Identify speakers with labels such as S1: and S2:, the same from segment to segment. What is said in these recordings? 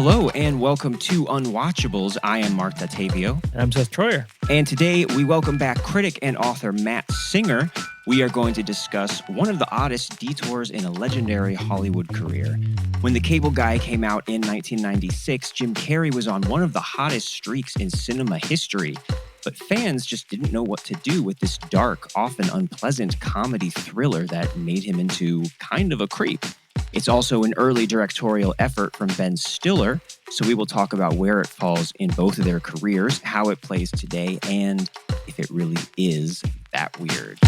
S1: Hello and welcome to Unwatchables. I am Marc Dottavio.
S2: And I'm Seth Troyer.
S1: And today we welcome back critic and author Matt Singer. We are going to discuss one of the oddest detours in a legendary Hollywood career. When The Cable Guy came out in 1996, Jim Carrey was on one of the hottest streaks in cinema history. But fans just didn't know what to do with this dark, often unpleasant comedy thriller that made him into kind of a creep. It's also an early directorial effort from Ben Stiller, so we will talk about where it falls in both of their careers, how it plays today, and if it really is that weird.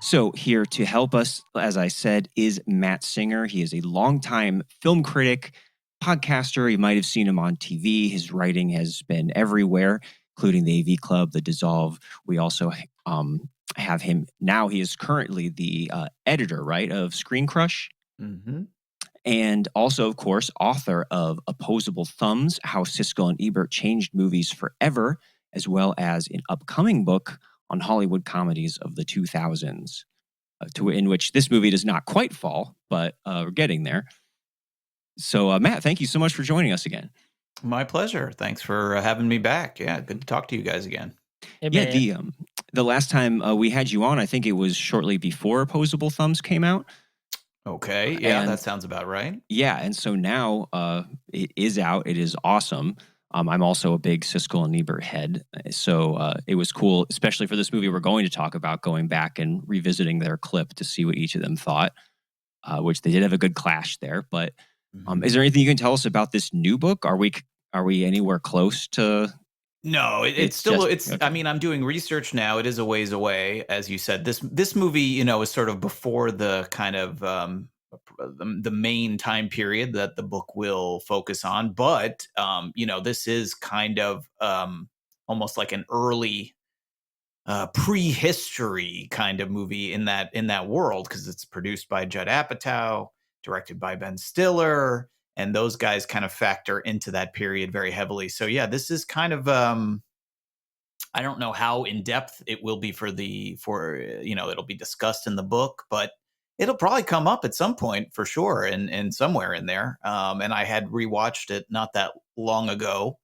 S1: So here to help us, as I said, is Matt Singer. He is a longtime film critic, podcaster. You might have seen him on TV. His writing has been everywhere, including the AV Club, The Dissolve. We also have him now. He is currently the editor, right, of Screen Crush.
S3: Mm-hmm.
S1: And also, of course, author of Opposable Thumbs, How Siskel and Ebert Changed Movies Forever, as well as an upcoming book on Hollywood comedies of the 2000s, in which this movie does not quite fall, but we're getting there. So, Matt, thank you so much for joining us again.
S3: My pleasure. Thanks for having me back. Yeah, good to talk to you guys again.
S2: Hey,
S1: Yeah, the last time we had you on, I think it was shortly before Opposable Thumbs came out.
S3: Okay, yeah,
S1: And
S3: that sounds about right.
S1: Yeah, and so now it is out. It is awesome. I'm also a big Siskel and Ebert head, so it was cool, especially for this movie we're going to talk about, going back and revisiting their clip to see what each of them thought, which they did have a good clash there. But is there anything you can tell us about this new book? Are we anywhere close to?
S3: No, it's still.
S1: Okay.
S3: I mean, I'm doing research now. It is a ways away, as you said. This movie, is sort of before the kind of the main time period that the book will focus on. But this is kind of almost like an early prehistory kind of movie in that world, because it's produced by Judd Apatow, directed by Ben Stiller, and those guys kind of factor into that period very heavily. So yeah, this is kind of I don't know how in depth it will be for it'll be discussed in the book, but it'll probably come up at some point for sure, and somewhere in there. And I had rewatched it not that long ago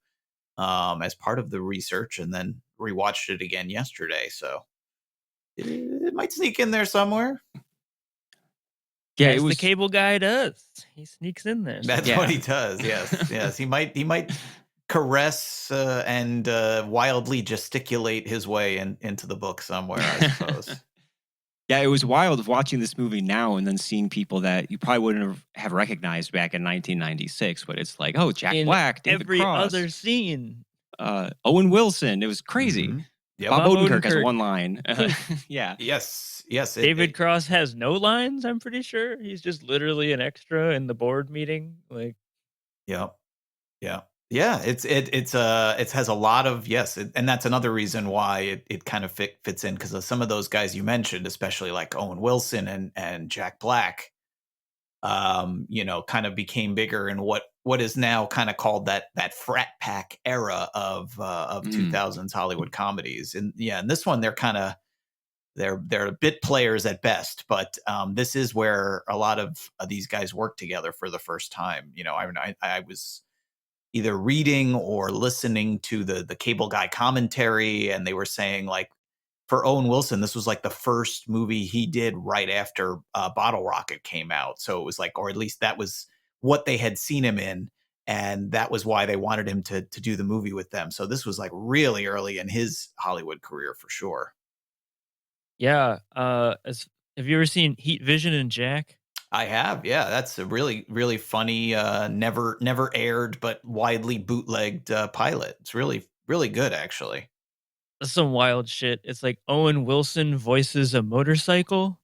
S3: as part of the research, and then rewatched it again yesterday. So it might sneak in there somewhere.
S1: Yeah,
S2: As the Cable Guy does. He sneaks in there.
S3: That's what he does. Yes, yes. He might caress and wildly gesticulate his way into the book somewhere, I suppose.
S1: Yeah, it was wild watching this movie now and then seeing people that you probably wouldn't have recognized back in 1996. But it's like, oh, Jack Black, David
S2: every
S1: Cross,
S2: other scene.
S1: Owen Wilson. It was crazy.
S3: Mm-hmm. Yep.
S1: Bob Odenkirk has one line. Yeah.
S3: Yes.
S2: David Cross has no lines, I'm pretty sure. He's just literally an extra in the board meeting. Like,
S3: yeah. It has a lot of and that's another reason why it kind of fits in, because of some of those guys you mentioned, especially like Owen Wilson and Jack Black. Kind of became bigger in what is now kind of called that frat pack era of 2000s Hollywood comedies. And and this one they're bit players at best, but this is where a lot of these guys work together for the first time. I was either reading or listening to the Cable Guy commentary, and they were saying, like, for Owen Wilson, this was like the first movie he did right after Bottle Rocket came out. So it was like, or at least that was what they had seen him in, and that was why they wanted him to do the movie with them. So this was like really early in his Hollywood career for sure.
S2: yeah. Have you ever seen Heat Vision and Jack?
S3: I have, yeah. That's a really, really funny, never aired but widely bootlegged pilot. It's really, really good, actually.
S2: That's some wild shit. It's like Owen Wilson voices a motorcycle.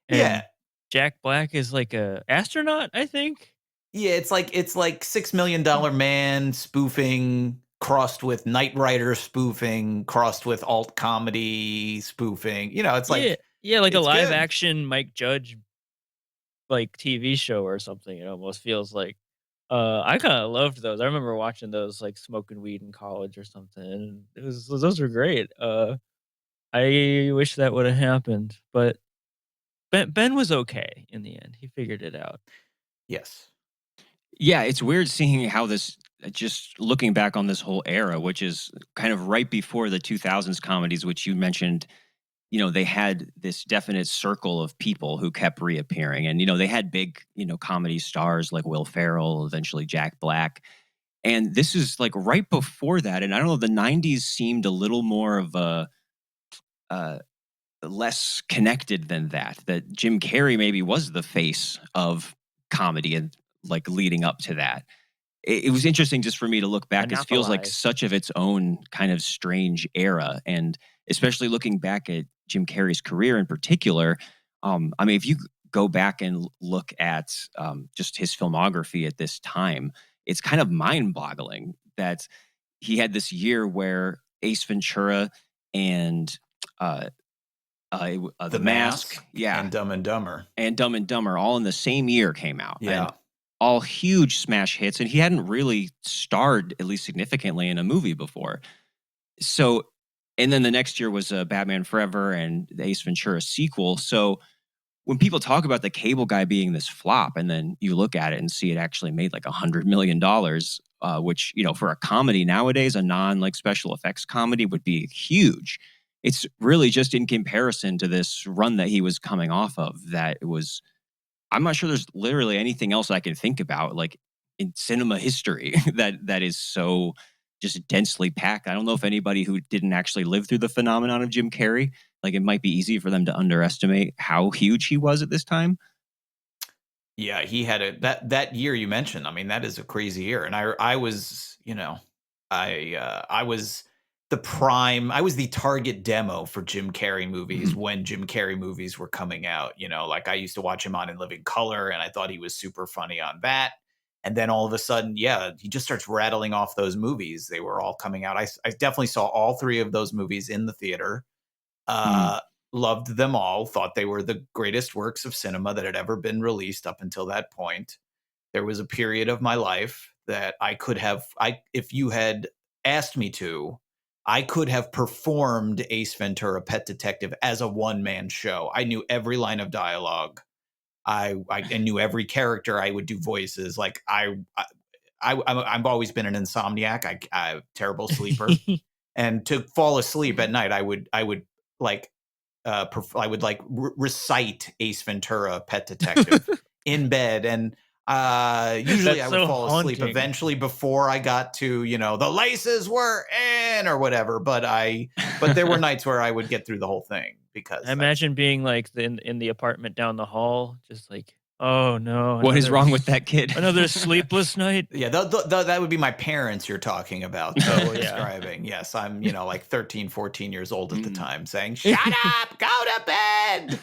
S2: And
S3: Yeah.
S2: Jack Black is like a astronaut, I think.
S3: Yeah, it's like $6 Million Man spoofing crossed with Knight Rider spoofing crossed with alt comedy spoofing. It's like
S2: like a
S3: it's
S2: live
S3: good.
S2: action Mike Judge like TV show or something. It almost feels like. I kind of loved those. I remember watching those, like smoking weed in college or something. And those were great. I wish that would have happened, but Ben was okay in the end. He figured it out.
S3: Yes.
S1: Yeah, it's weird seeing how this, just looking back on this whole era, which is kind of right before the 2000s comedies, which you mentioned, they had this definite circle of people who kept reappearing. And, they had big, comedy stars like Will Ferrell, eventually Jack Black. And this is like right before that. And I don't know, the 90s seemed a little more of a less connected than that Jim Carrey maybe was the face of comedy and like leading up to that. It was interesting just for me to look back. It feels like
S2: Monopolized.
S1: such of its own kind of strange era. And especially looking back at Jim Carrey's career in particular, I mean, if you go back and look at just his filmography at this time, it's kind of mind-boggling that he had this year where Ace Ventura and The Mask, yeah,
S3: and Dumb and Dumber,
S1: all in the same year came out.
S3: Yeah.
S1: And all huge smash hits, and he hadn't really starred, at least significantly, in a movie before. So, and then the next year was Batman Forever and the Ace Ventura sequel. So when people talk about The Cable Guy being this flop, and then you look at it and see it actually made like $100 million, which, for a comedy nowadays, a non like special effects comedy would be huge. It's really just in comparison to this run that he was coming off of that it was, I'm not sure there's literally anything else I can think about like in cinema history that is so just densely packed. I don't know if anybody who didn't actually live through the phenomenon of Jim Carrey, like it might be easy for them to underestimate how huge he was at this time.
S3: Yeah, he had that year you mentioned. I mean, that is a crazy year. And I was, I was the prime, I was the target demo for Jim Carrey movies when Jim Carrey movies were coming out. Like I used to watch him on In Living Color, and I thought he was super funny on that. And then all of a sudden, yeah, he just starts rattling off those movies. They were all coming out. I definitely saw all three of those movies in the theater. Loved them all. Thought they were the greatest works of cinema that had ever been released up until that point. There was a period of my life that if you had asked me to, I could have performed Ace Ventura: Pet Detective as a one-man show. I knew every line of dialogue. I knew every character. I would do voices. Like I've always been an insomniac. I'm a terrible sleeper, and to fall asleep at night, I would recite Ace Ventura: Pet Detective in bed, and usually I would fall asleep eventually before I got to the laces were in or whatever. But there were nights where I would get through the whole thing. Because
S2: I imagine being like in the apartment down the hall, just like, oh no,
S1: what is wrong with that kid?
S2: Another sleepless night.
S3: Yeah, that would be my parents you're talking about. Describing. Yes, I'm like 13, 14 years old at the time, saying, "Shut up, go to bed,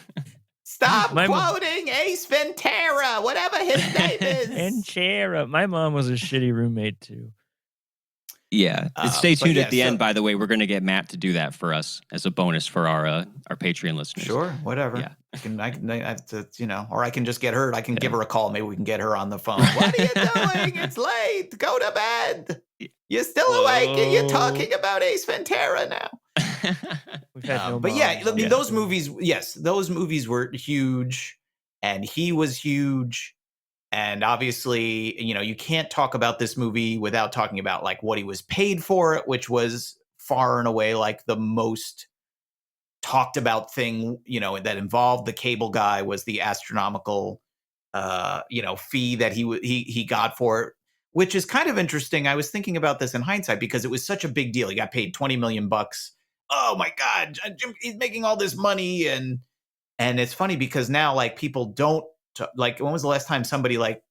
S3: stop quoting Ace Ventura, whatever his name is."
S2: Ventura. My mom was a shitty roommate too.
S1: Yeah. Stay tuned at the end, by the way. We're going to get Matt to do that for us as a bonus for our Patreon listeners.
S3: Sure, whatever.
S1: Yeah.
S3: I have to, or I can just get her. I can give her a call. Maybe we can get her on the phone. What are you doing? It's late. Go to bed. You're still awake and you're talking about Ace Ventura now. But yeah, I mean, those movies, yes, those movies were huge and he was huge. And obviously, you can't talk about this movie without talking about like what he was paid for it, which was far and away like the most talked about thing, that involved The Cable Guy was the astronomical, fee that he got for it, which is kind of interesting. I was thinking about this in hindsight because it was such a big deal. He got paid $20 million. Oh my God, he's making all this money. And it's funny because now like people don't, like, when was the last time somebody like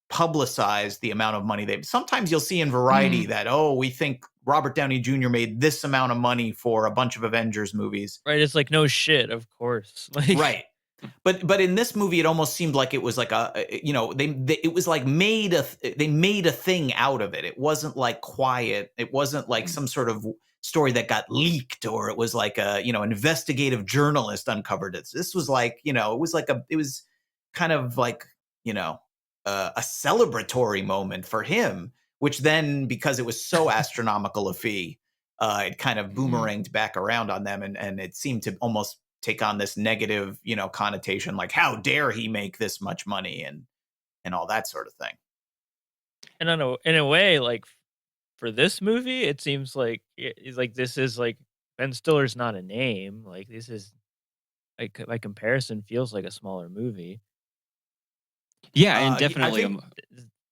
S3: publicized the amount of money sometimes you'll see in Variety that, we think Robert Downey Jr. made this amount of money for a bunch of Avengers movies.
S2: Right. It's like, no shit, of course.
S3: Right. But in this movie, it almost seemed like it was like it was like they made a thing out of it. It wasn't like quiet. It wasn't like some sort of story that got leaked, or it was like a, investigative journalist uncovered it. This was like, it was kind of like, a celebratory moment for him, which then, because it was so astronomical a fee, it kind of boomeranged back around on them, and it seemed to almost take on this negative, connotation, like how dare he make this much money and all that sort of thing.
S2: And in a way, like for this movie, it seems like it's like this is like Ben Stiller's not a name. Like this is like by comparison feels like a smaller movie.
S1: Yeah, and
S3: I
S1: definitely.
S3: think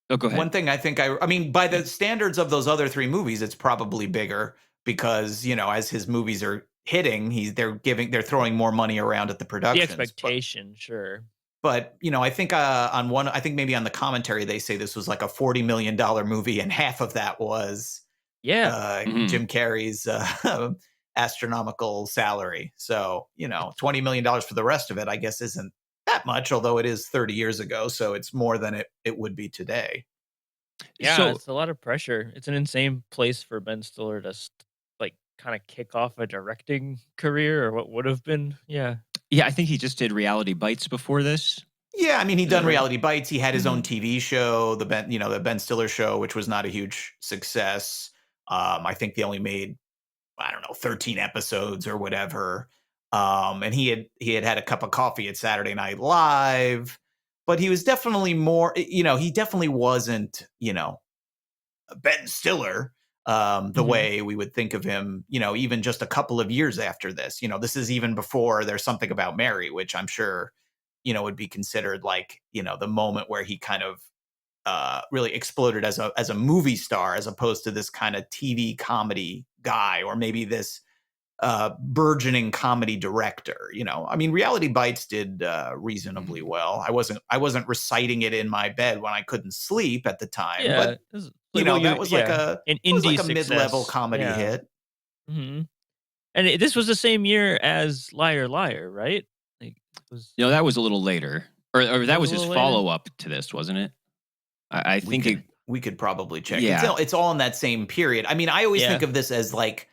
S1: Oh, go
S3: one
S1: ahead.
S3: thing I mean, by the standards of those other three movies, it's probably bigger because, as his movies are hitting, they're throwing more money around at the
S2: The
S3: productions.
S2: expectation, sure.
S3: But I think I think maybe on the commentary they say this was like a $40 million movie, and half of that was
S2: Yeah.
S3: Jim Carrey's astronomical salary. So $20 million for the rest of it, I guess, isn't that much, although it is 30 years ago, so it's more than it would be today.
S2: Yeah,
S1: So
S2: it's a lot of pressure. It's an insane place for Ben Stiller to like kind of kick off a directing career or what would have been. Yeah.
S1: yeah, I think he just did Reality Bites before this.
S3: Yeah, I mean, he'd
S1: Is that
S3: done
S1: right?
S3: Reality Bites. He had his own
S1: Mhm.
S3: TV show, the Ben Stiller show, which was not a huge success. I think they only made, I don't know, 13 episodes or whatever. And he had a cup of coffee at Saturday Night Live, but he was definitely more, he definitely wasn't, Ben Stiller, the
S2: Hmm.
S3: way we would think of him, even just a couple of years after this. This is even before There's Something About Mary, which I'm sure, would be considered like, the moment where he kind of really exploded as a movie star, as opposed to this kind of TV comedy guy, or maybe this burgeoning comedy director. I mean, Reality Bites did reasonably
S1: Mhm.
S3: well. I wasn't reciting it in my bed when I couldn't sleep at the time,
S2: Yeah.
S3: but
S2: This is like what
S3: that
S2: you,
S3: was like
S2: yeah,
S3: a
S2: an
S3: it was
S2: indie
S3: like a mid-level
S2: success.
S3: comedy
S2: Yeah.
S3: hit.
S2: Hmm. And this was the same year as Liar Liar, right? Like it was
S1: That was a little later, or
S2: that
S1: that
S2: was
S1: was
S2: a
S1: his
S2: little later.
S1: follow up to this, wasn't it? I
S3: We
S1: think it.
S3: could we could probably check.
S1: Yeah,
S3: It's all in that same period. I mean, I always think
S2: Yeah.
S3: of this as like,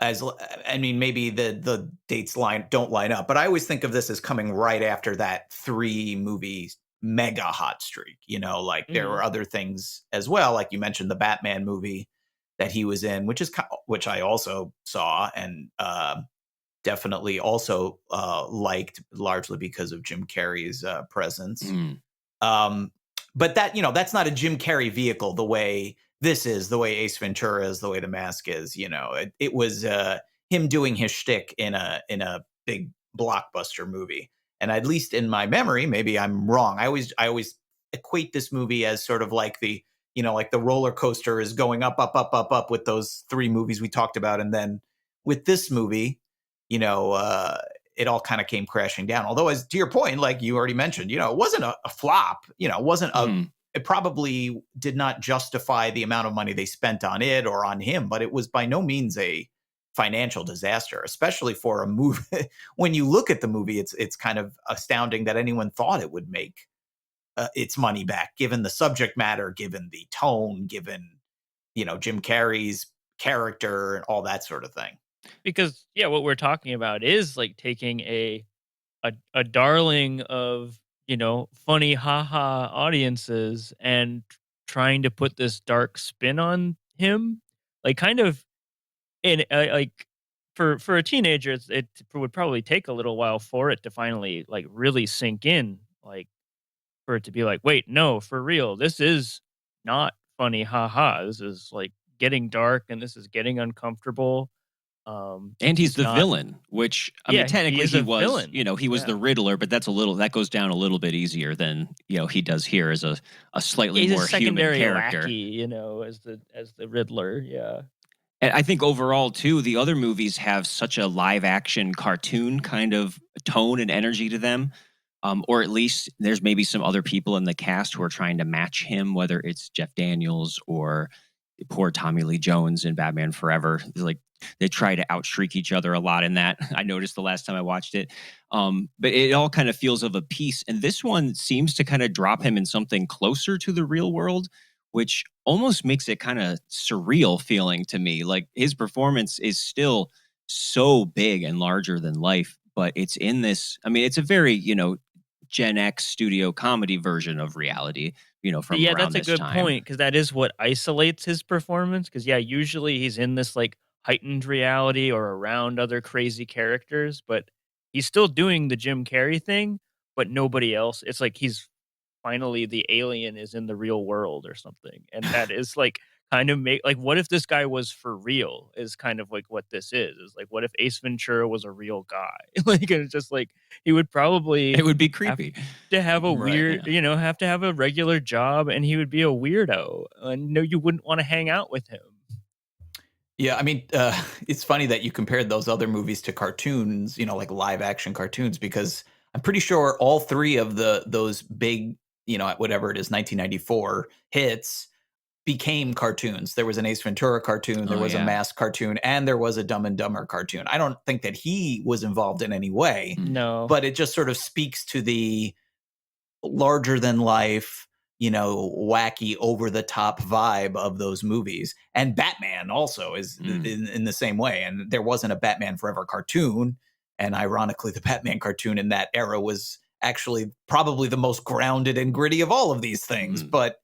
S3: I mean, maybe the dates don't line up, but I always think of this as coming right after that 3 movie mega hot streak. Like there
S2: Hmm.
S3: were other things as well, like you mentioned the Batman movie that he was in, which I also saw, and definitely also liked, largely because of Jim Carrey's presence.
S1: mm.
S3: Um, but that's not a Jim Carrey vehicle the way this is, the way Ace Ventura is, the way The Mask is. It was him doing his shtick in a big blockbuster movie. And at least in my memory, maybe I'm wrong. I always equate this movie as sort of like the roller coaster is going up, up, up, up, up with those 3 movies we talked about, and then with this movie, you know, uh, it all kind of came crashing down. Although, as to your point, like you already mentioned, it wasn't a flop. It wasn't a.
S1: Mhm.
S3: It probably did not justify the amount of money they spent on it or on him, but it was by no means a financial disaster, especially for a movie. When you look at the movie, it's kind of astounding that anyone thought it would make its money back, given the subject matter, given the tone, given Jim Carrey's character and all that sort of thing.
S2: Because yeah, what we're talking about is like taking a darling of, funny haha audiences and trying to put this dark spin on him. Like kind of in like for a teenager it would probably take a little while for it to finally like really sink in, like for it to be like, wait, no, for real, this is not funny haha. This is like getting dark and this is getting uncomfortable.
S1: And
S2: This
S1: he's
S2: is
S1: the
S2: not.
S1: villain, which I mean,
S2: Yeah, he
S1: technically
S2: is
S1: he
S2: a
S1: was.
S2: villain.
S1: He was
S2: Yeah.
S1: the Riddler, but that goes down a little bit easier than he does here as a slightly
S2: Yeah, he's a
S1: more human
S2: secondary
S1: character.
S2: lackey, as the Riddler. Yeah.
S1: And I think overall too, the other movies have such a live action cartoon kind of tone and energy to them. Or at least there's maybe some other people in the cast who are trying to match him, whether it's Jeff Daniels or poor Tommy Lee Jones in Batman Forever. Like they try to outshriek each other a lot in that. I noticed the last time I watched it. But it all kind of feels of a piece. And this one seems to kind of drop him in something closer to the real world, which almost makes it kind of surreal feeling to me. Like his performance is still so big and larger than life, but it's in this. I mean, it's a very, Gen X studio comedy version of reality from
S2: Yeah,
S1: around
S2: that's a
S1: this
S2: good
S1: time.
S2: point, because that is what isolates his performance. Because yeah, usually he's in this like heightened reality or around other crazy characters, but he's still doing the Jim Carrey thing, but nobody else. It's like he's finally the alien is in the real world or something, and that is like kind of make like what if this guy was for real? Is kind of like what this is like what if Ace Ventura was a real guy? Like and it's just like he would probably
S1: It would be
S2: have
S1: creepy.
S2: to have a
S3: Right,
S2: weird, have to have a regular job, and he would be a weirdo. And no, you wouldn't want to hang out with him.
S3: Yeah, I mean, it's funny that you compared those other movies to cartoons, like live action cartoons, because I'm pretty sure all three of those big, whatever it is, 1994 hits became cartoons. There was an Ace Ventura cartoon, there
S1: Oh,
S3: was a
S1: yeah.
S3: Mask cartoon, and there was a Dumb and Dumber cartoon. I don't think that he was involved in any way,
S2: No.
S3: but it just sort of speaks to the larger than life, wacky, over the top vibe of those movies. And Batman also is in the same way. And there wasn't a Batman Forever cartoon. And ironically, the Batman cartoon in that era was actually probably the most grounded and gritty of all of these things. But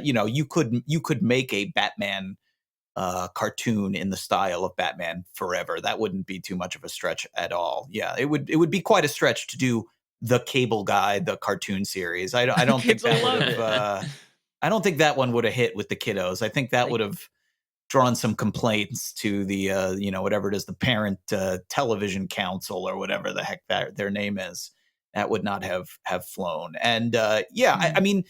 S3: you could make a Batman cartoon in the style of Batman Forever. That wouldn't be too much of a stretch at all. Yeah, it would be quite a stretch to do the Cable Guy, the cartoon series. I don't think
S2: Kids will
S3: that would
S2: love
S3: have.
S2: it.
S3: I don't think that one would have hit with the kiddos. I think that
S2: Like-
S3: would have drawn some complaints to the whatever it is, the Parent Television Council or whatever the heck that their name is. That would not have flown. And I mean,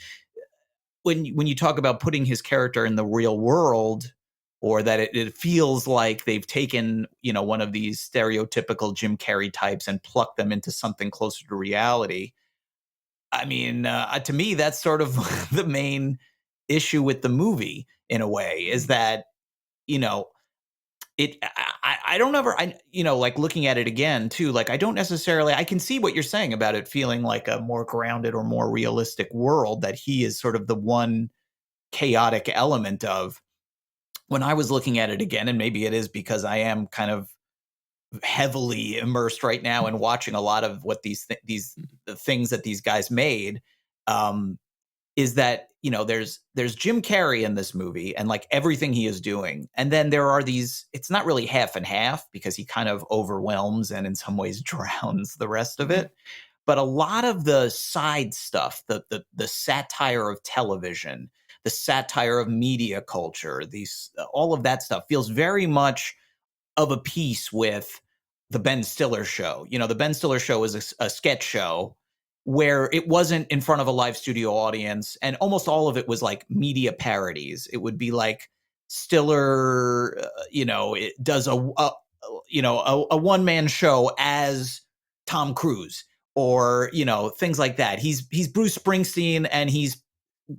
S3: when you talk about putting his character in the real world, or that it feels like they've taken one of these stereotypical Jim Carrey types and plucked them into something closer to reality. I mean, to me, that's sort of the main issue with the movie in a way, is that you know I don't ever like looking at it again too, like I don't necessarily, I can see what you're saying about it feeling like a more grounded or more realistic world that he is sort of the one chaotic element of. When I was looking at it again, and maybe it is because I am kind of heavily immersed right now and watching a lot of what the things that these guys made, um, is that there's Jim Carrey in this movie and like everything he is doing, and then there are these. It's not really half and half because he kind of overwhelms and in some ways drowns the rest of it. But a lot of the side stuff, the satire of television, the satire of media culture, these all of that stuff feels very much of a piece with the Ben Stiller show. The Ben Stiller show is a sketch show where it wasn't in front of a live studio audience, and almost all of it was like media parodies. It would be like Stiller, it does a one man show as Tom Cruise, or things like that. He's Bruce Springsteen and he's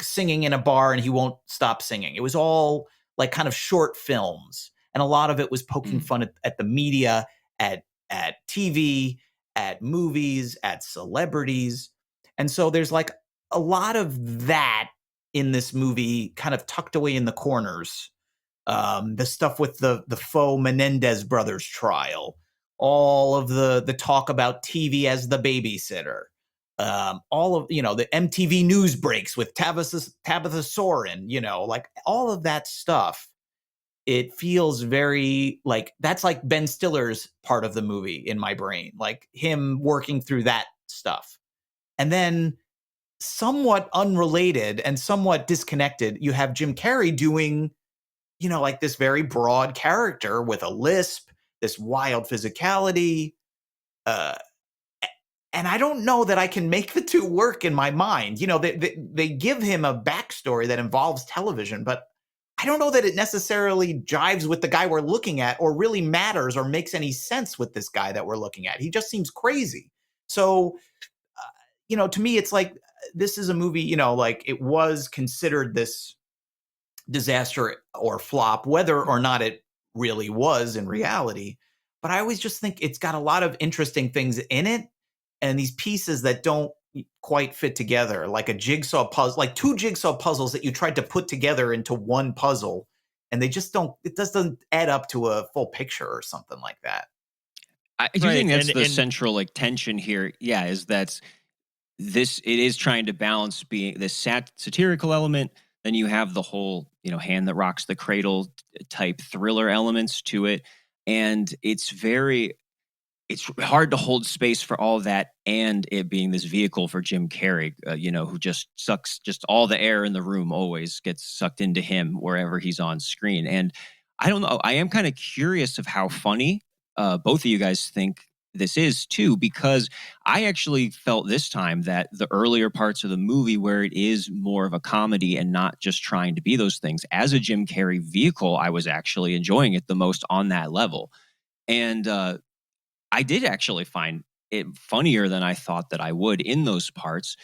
S3: singing in a bar and he won't stop singing. It was all like kind of short films, and a lot of it was poking fun at the media, at TV, at movies, at celebrities. And so there's like a lot of that in this movie kind of tucked away in the corners. The stuff with the faux Menendez brothers trial, all of the talk about TV as the babysitter, all of the MTV news breaks with Tabitha Soren, like all of that stuff. It feels very like that's like Ben Stiller's part of the movie in my brain, like him working through that stuff. And then somewhat unrelated and somewhat disconnected, you have Jim Carrey doing like this very broad character with a lisp, this wild physicality. Uh, and I don't know that I can make the two work in my mind. They give him a backstory that involves television, but I don't know that it necessarily jives with the guy we're looking at, or really matters or makes any sense with this guy that we're looking at. He just seems crazy. So, to me, it's like this is a movie, like it was considered this disaster or flop, whether or not it really was in reality. But I always just think it's got a lot of interesting things in it, and these pieces that don't quite fit together, like a jigsaw puzzle, like two jigsaw puzzles that you tried to put together into one puzzle, and they just don't. It doesn't add up to a full picture or something like that.
S1: I do
S2: Right,
S1: think that's
S2: and-
S1: the
S2: and-
S1: central like tension here. Yeah, is that it is trying to balance being this satirical element. Then you have the whole, hand that rocks the cradle type thriller elements to it. And it's hard to hold space for all that and it being this vehicle for Jim Carrey, who just sucks, just all the air in the room always gets sucked into him wherever he's on screen. And I don't know, I am kind of curious of how funny both of you guys think this is too, because I actually felt this time that the earlier parts of the movie where it is more of a comedy and not just trying to be those things, as a Jim Carrey vehicle, I was actually enjoying it the most on that level. And I did actually find it funnier than I thought that I would in those parts.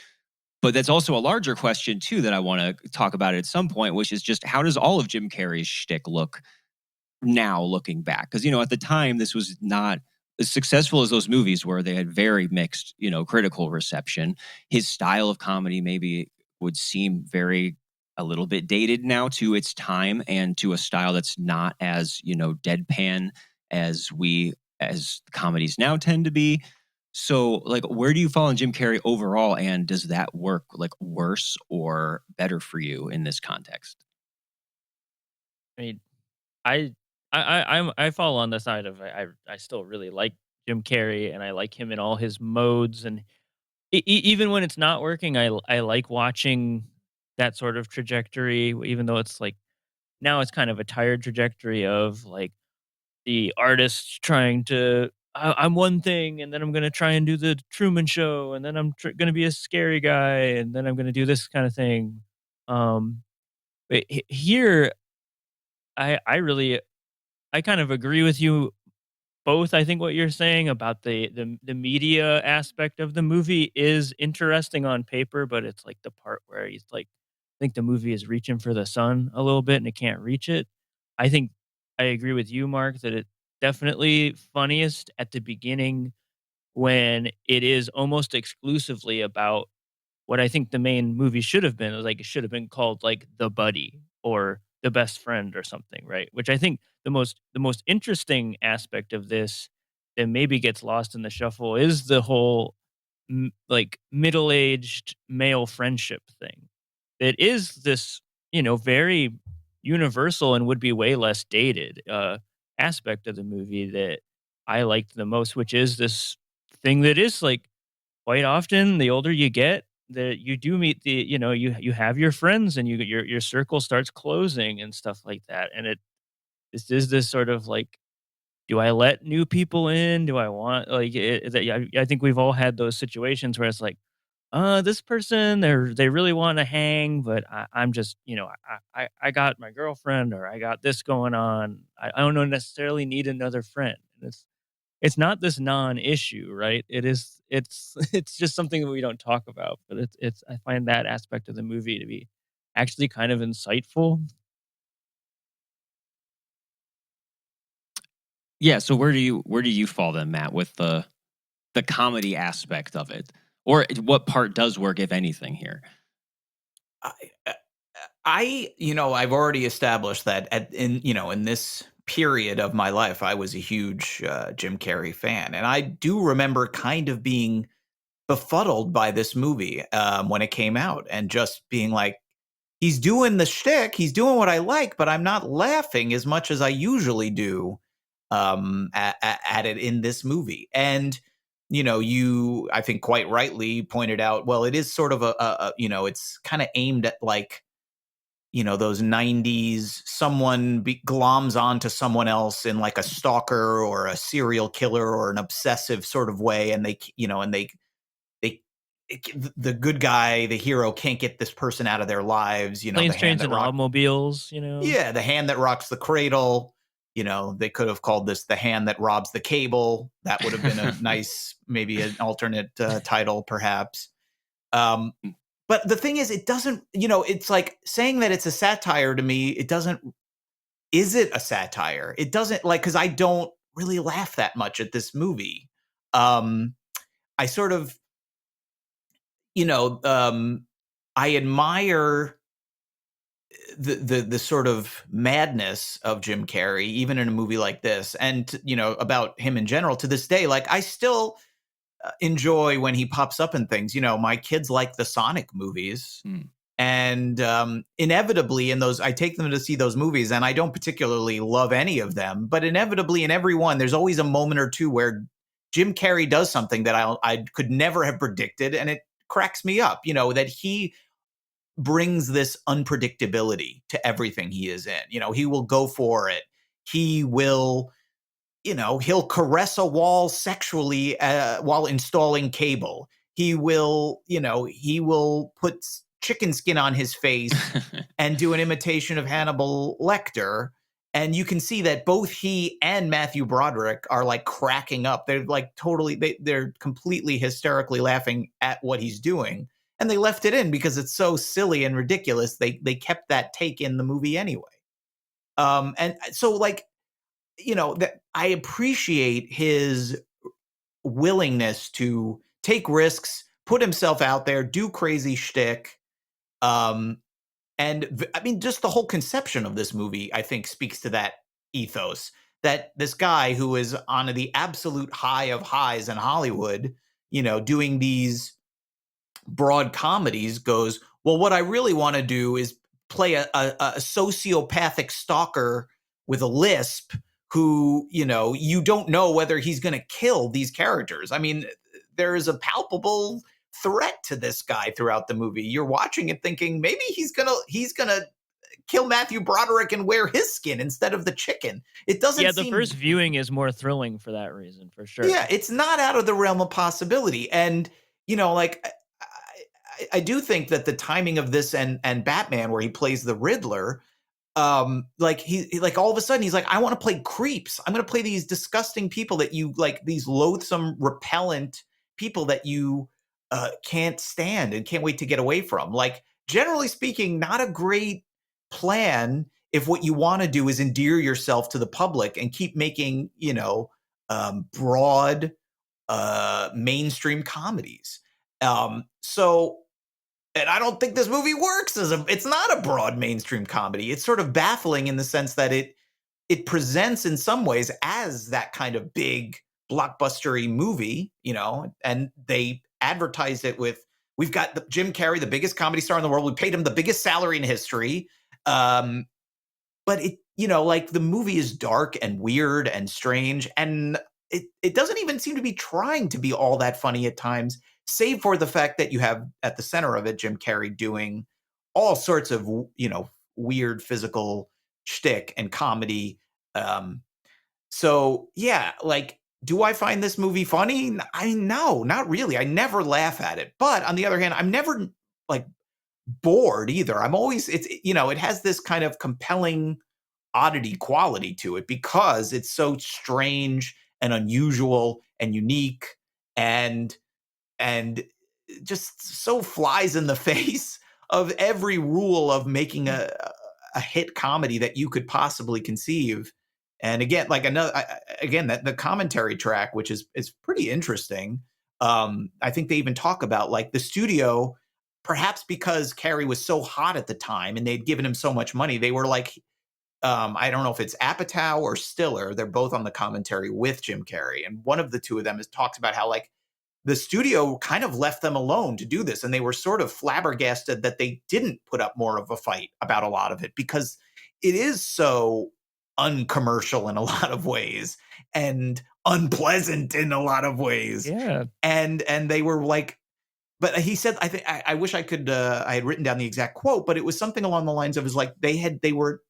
S1: But that's also a larger question too that I want to talk about at some point, which is just how does all of Jim Carrey's shtick look now looking back? Because at the time this was not as successful as those movies were. They had very mixed, critical reception. His style of comedy maybe would seem a little bit dated now to its time and to a style that's not as, deadpan as comedies now tend to be. So, like, where do you fall on Jim Carrey overall, and does that work like worse or better for you in this context?
S2: I mean, I I fall on the side of I still really like Jim Carrey, and I like him in all his modes, and even when it's not working, I like watching that sort of trajectory, even though it's like now it's kind of a tired trajectory of like the artist trying to. I'm one thing, and then I'm gonna try and do the Truman Show, and then I'm gonna be a scary guy, and then I'm gonna do this kind of thing. Um, but here, I really I kind of agree with you both. I think what you're saying about the media aspect of the movie is interesting on paper, but it's like the part where he's like, I think the movie is reaching for the sun a little bit and it can't reach it. I think I agree with you, Mark, that it definitely funniest at the beginning when it is almost exclusively about what I think the main movie should have been. Like it should have been called like The Buddy or The Best Friend or something, right? Which I think the most interesting aspect of this that maybe gets lost in the shuffle is the whole like middle-aged male friendship thing. It is this, very universal and would be way less dated aspect of the movie that I liked the most, which is this thing that is like quite often the older you get that you do meet you have your friends and your circle starts closing and stuff like that, and this is this sort of like, do I let new people in, do I want like I think we've all had those situations where it's like, this person they really want to hang, but I'm just I got my girlfriend or I got this going on, I don't necessarily need another friend. And it's not this non-issue, right? It's just something that we don't talk about, but it's I find that aspect of the movie to be actually kind of insightful.
S1: Yeah, so where do you fall then, Matt, with the comedy aspect of it? Or what part does work, if anything, here?
S3: I, uh, I've already established that in this period of my life, I was a huge Jim Carrey fan, and I do remember kind of being befuddled by this movie when it came out, and just being like, he's doing the shtick, he's doing what I like, but I'm not laughing as much as I usually do at it in this movie. And you, I think, quite rightly pointed out, well, it is sort of it's kind of aimed at like those 90s, someone gloms onto someone else in like a stalker or a serial killer or an obsessive sort of way, and they the good guy, the hero, can't get this person out of their lives. The
S2: Planes,
S3: hand
S2: trains,
S3: that
S2: and
S3: rock
S2: automobiles,
S3: yeah, the hand that rocks the cradle. They could have called this the hand that robs the cable. That would have been a nice, maybe an alternate title, perhaps. Um, but the thing is, it doesn't, it's like saying that it's a satire to me. It doesn't, is it a satire? It doesn't, like, because I don't really laugh that much at this movie. I sort of, you know, um, I admire the sort of madness of Jim Carrey, even in a movie like this, and about him in general to this day. Like, I still enjoy when he pops up in things. My kids like the Sonic movies. And inevitably in those, I take them to see those movies, and I don't particularly love any of them, but inevitably in every one, there's always a moment or two where Jim Carrey does something that I could never have predicted, and it cracks me up, that he brings this unpredictability to everything he is in. He will go for it. He will, he'll caress a wall sexually while installing cable. He will put chicken skin on his face and do an imitation of Hannibal Lecter. And you can see that both he and Matthew Broderick are like cracking up. They're like they're completely hysterically laughing at what he's doing. And they left it in because it's so silly and ridiculous. They kept that take in the movie anyway. And so like, that I appreciate his willingness to take risks, put himself out there, do crazy shtick. And I mean, just the whole conception of this movie, I think, speaks to that ethos, that this guy who is on the absolute high of highs in Hollywood, doing these broad comedies, goes, well, what I really want to do is play a sociopathic stalker with a lisp who, you don't know whether he's going to kill these characters. I mean, there is a palpable threat to this guy throughout the movie. You're watching it thinking maybe he's gonna kill Matthew Broderick and wear his skin instead of the chicken. It doesn't.
S2: Yeah, the first viewing is more thrilling for that reason, for sure.
S3: Yeah, it's not out of the realm of possibility. And like I do think that the timing of this and Batman, where he plays the Riddler, like he like all of a sudden he's like, I want to play creeps. I'm going to play these disgusting people that you like, these loathsome, repellent people that you can't stand and can't wait to get away from. Like, generally speaking, not a great plan if what you want to do is endear yourself to the public and keep making, broad, mainstream comedies. So, and I don't think this movie works it's not a broad mainstream comedy. It's sort of baffling in the sense that it presents in some ways as that kind of big blockbustery movie, and they advertised it with, we've got Jim Carrey, the biggest comedy star in the world. We paid him the biggest salary in history. But it, like the movie is dark and weird and strange. And it doesn't even seem to be trying to be all that funny at times, save for the fact that you have at the center of it, Jim Carrey doing all sorts of, weird physical shtick and comedy. So yeah, like, do I find this movie funny? No, not really. I never laugh at it. But on the other hand, I'm never like bored either. I'm always, it has this kind of compelling oddity quality to it because it's so strange and unusual and unique and just so flies in the face of every rule of making a hit comedy that you could possibly conceive. And again, like that the commentary track, which is pretty interesting. I think they even talk about like the studio, perhaps because Carrey was so hot at the time and they'd given him so much money, they were like, I don't know if it's Apatow or Stiller. They're both on the commentary with Jim Carrey, and one of the two of them talks about how like the studio kind of left them alone to do this, and they were sort of flabbergasted that they didn't put up more of a fight about a lot of it because it is so uncommercial in a lot of ways and unpleasant in a lot of ways.
S2: Yeah.
S3: And they were like, but he said, I wish I could, I had written down the exact quote, but it was something along the lines of, is like, they were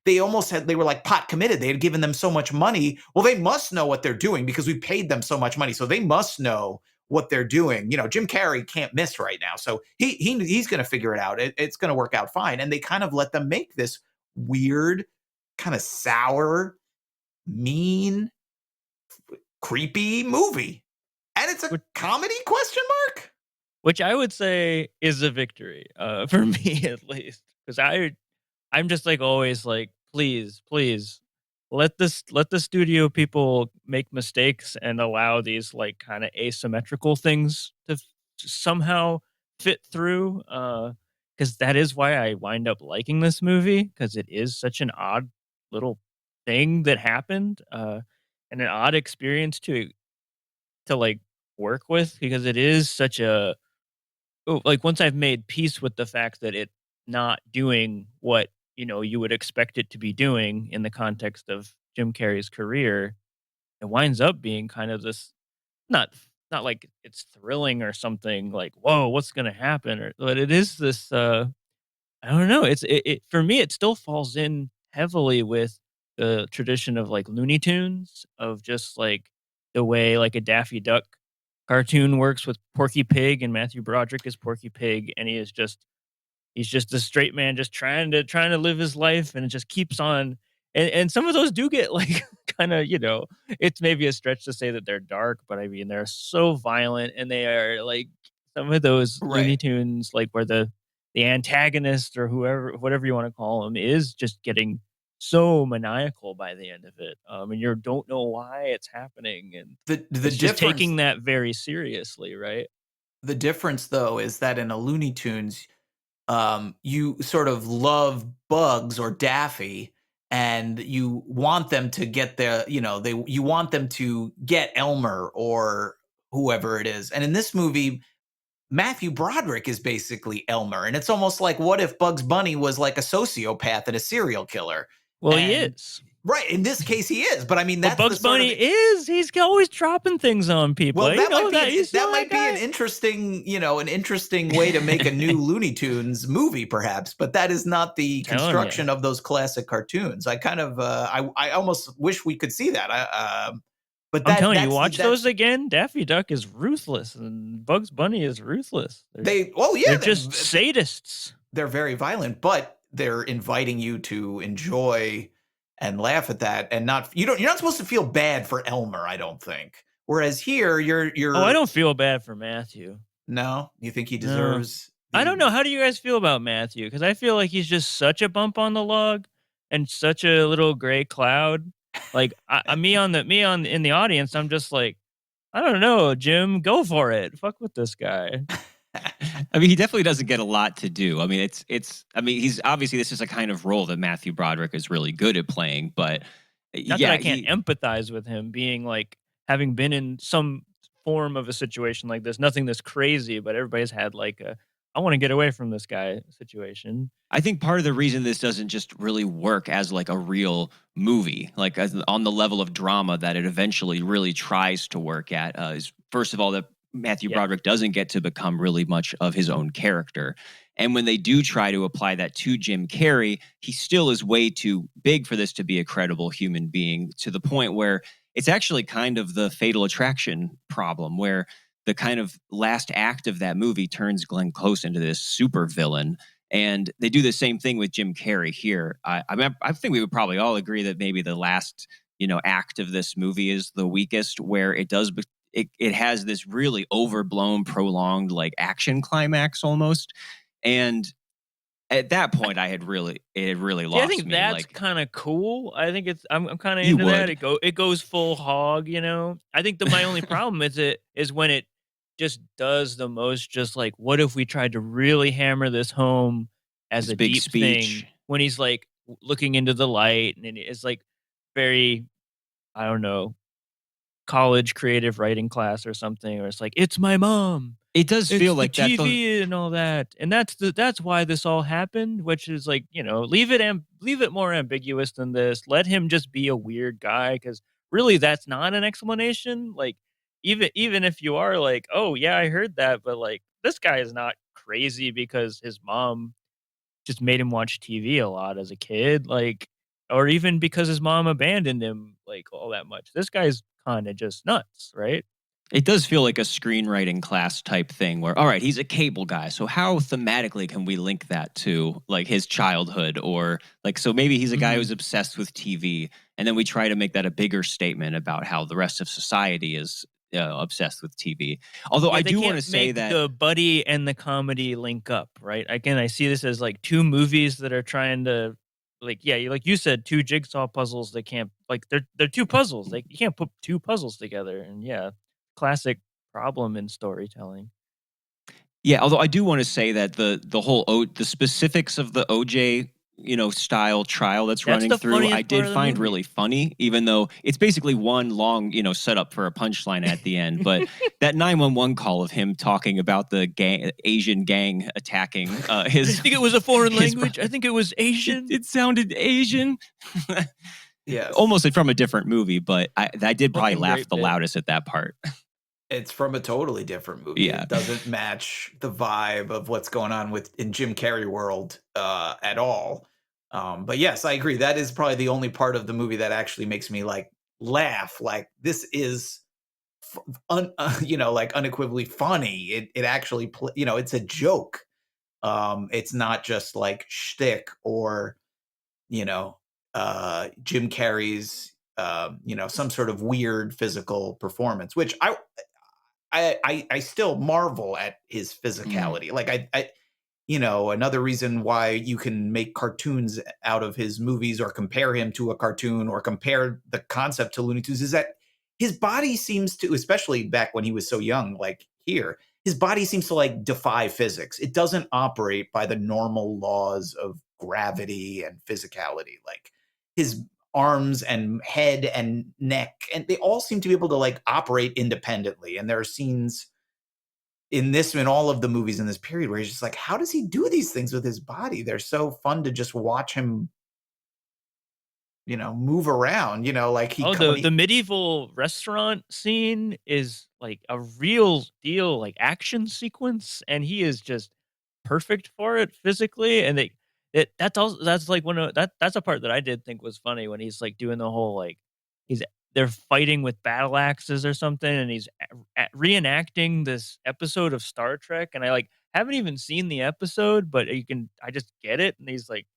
S3: like pot committed. They had given them so much money. Well, they must know what they're doing because we paid them so much money. So they must know what they're doing. Jim Carrey can't miss right now. So he's going to figure it out. It's going to work out fine. And they kind of let them make this weird, kind of sour, mean, creepy movie. And it's a comedy, question mark?
S2: Which I would say is a victory for me, at least. Because I'm just like always like, please let the studio people make mistakes and allow these like kind of asymmetrical things to somehow fit through. Because that is why I wind up liking this movie, because it is such an odd little thing that happened, and an odd experience to like work with because it is such a like once I've made peace with the fact that it not doing what you would expect it to be doing in the context of Jim Carrey's career, it winds up being kind of this not not like it's thrilling or something like whoa what's gonna happen but it is this I don't know. It for me, it still falls in heavily with the tradition of like Looney Tunes, of just like the way like a Daffy Duck cartoon works with Porky Pig, and Matthew Broderick is Porky Pig, and he's just a straight man just trying to live his life, and it just keeps on. And some of those do get like kind of it's maybe a stretch to say that they're dark, but I mean they're so violent, and they are like some of those Looney
S3: Right.
S2: Tunes like where the antagonist or whoever whatever you want to call him is just getting so maniacal by the end of it, and you don't know why it's happening, and
S3: The
S2: it's just
S3: difference
S2: taking that very seriously, right?
S3: the difference though is that in a Looney Tunes, you sort of love Bugs or Daffy, and you want them to get you want them to get Elmer or whoever it is. And in this movie, Matthew Broderick is basically Elmer, and it's almost like what if Bugs Bunny was like a sociopath and a serial killer?
S2: Well, he
S3: And
S2: is.
S3: right, in this case he is, but I mean
S2: But
S3: that's the
S2: Bugs
S3: sort of
S2: Bunny he's always dropping things on people.
S3: well,
S2: You
S3: that
S2: know
S3: might be
S2: that. You
S3: that
S2: saw
S3: might be an
S2: guy?
S3: interesting way to make a new Looney Tunes movie, perhaps. But that is not the
S2: Telling you.
S3: construction of those classic cartoons. I kind of I almost wish we could see that. But
S2: I'm telling you,
S3: that's
S2: watch those again. Daffy Duck is ruthless, and Bugs Bunny is ruthless.
S3: they oh yeah
S2: They're just sadists.
S3: they're very violent, but they're inviting you to enjoy and laugh at that, and you're not supposed to feel bad for Elmer, I don't think. Whereas here,
S2: Oh, I
S3: you're
S2: don't feel bad for Matthew.
S3: no, you think he
S2: No.
S3: deserves
S2: I don't
S3: the
S2: know. How do you guys feel about Matthew? Because I feel like he's just such a bump on the log and such a little gray cloud. Like me on in the audience, I'm just like, I don't know, Jim, go for it. Fuck with this guy.
S1: I mean, he definitely doesn't get a lot to do. I mean, I mean, he's obviously this is a kind of role that Matthew Broderick is really good at playing, but
S2: Not that
S1: yeah,
S2: I can't empathize with him being like having been in some form of a situation like this. Nothing this crazy, but everybody's had like a I want to get away from this guy situation.
S1: I think part of the reason this doesn't just really work as like a real movie, like on the level of drama that it eventually really tries to work at, is first of all that Matthew
S2: Yeah.
S1: Broderick doesn't get to become really much of his own character. And when they do try to apply that to Jim Carrey, he still is way too big for this to be a credible human being, to the point where it's actually kind of the Fatal Attraction problem, where the kind of last act of that movie turns Glenn Close into this super villain. And they do the same thing with Jim Carrey here. I mean, I think we would probably all agree that maybe the last, act of this movie is the weakest, where it has this really overblown, prolonged like action climax almost. And at that point, it had really
S2: See, I
S1: lost
S2: think
S1: me.
S2: that's
S1: Like,
S2: kind of cool. I think I'm kind of
S1: you
S2: into that.
S1: would.
S2: It goes full hog, you know. I think my only problem is when it just does the most. Just like, what if we tried to really hammer this home as
S1: His
S2: a
S1: big
S2: deep
S1: speech.
S2: thing when he's like looking into the light, and it's like very, I don't know, college creative writing class or something, or it's like it's my mom.
S1: It does
S2: It's
S1: feel
S2: the
S1: like that, though.
S2: TV and all that, and that's why this all happened, which is like, leave it more ambiguous than this. Let him just be a weird guy, because really that's not an explanation. Like, even if you are like, "Oh, yeah, I heard that," but, like, this guy is not crazy because his mom just made him watch TV a lot as a kid, like, or even because his mom abandoned him, like, all that much. This guy's kinda just nuts, right?
S1: It does feel like a screenwriting class type thing where, all right, he's a cable guy. So how thematically can we link that to like his childhood, or like, so maybe he's a guy
S2: Mhm.
S1: who's obsessed with TV. And then we try to make that a bigger statement about how the rest of society is obsessed with TV. Although
S2: Yeah,
S1: I
S2: they
S1: do want
S2: can't
S1: to say
S2: make
S1: that
S2: the buddy and the comedy link up, right? Again, I see this as like two movies that are trying to, like, yeah, like you said, two jigsaw puzzles. They can't, like, they're two puzzles. Like, you can't put two puzzles together. And yeah, classic problem in storytelling.
S1: yeah, although I do want to say that the specifics of the OJ style trial that's
S2: That's
S1: running
S2: the
S1: through, I
S2: funniest part
S1: did
S2: of the
S1: find
S2: movie.
S1: really funny, even though it's basically one long, setup for a punchline at the end. But that 911 call of him talking about the Asian gang attacking
S2: I
S1: his.
S2: think it was a foreign
S1: his
S2: language.
S1: brother.
S2: I think it was Asian.
S1: It sounded Asian.
S3: Yes.
S1: Almost from a different movie, but I did probably
S2: Fucking
S1: laugh
S2: great
S1: the
S2: bit.
S1: loudest at that part.
S3: It's from a totally different movie.
S1: Yeah.
S3: It doesn't match the vibe of what's going on in Jim Carrey world at all. But yes, I agree. That is probably the only part of the movie that actually makes me like laugh. Like this is, like unequivocally funny. It actually, it's a joke. It's not just like shtick or Jim Carrey's some sort of weird physical performance, which I still marvel at his physicality. Like I another reason why you can make cartoons out of his movies or compare him to a cartoon or compare the concept to Looney Tunes is that his body seems to, especially back when he was so young, like here, his body seems to like defy physics. It doesn't operate by the normal laws of gravity and physicality. Like his arms and head and neck, and they all seem to be able to like operate independently. And there are scenes in all of the movies in this period where he's just like, how does he do these things with his body? They're so fun to just watch him, move around, like
S2: The medieval restaurant scene is like a real deal, like action sequence, and he is just perfect for it physically. And that's like that's a part that I did think was funny when he's like doing the whole like he's they're fighting with battle axes or something, and he's reenacting this episode of Star Trek, and I like haven't even seen the episode, but I just get it, and he's like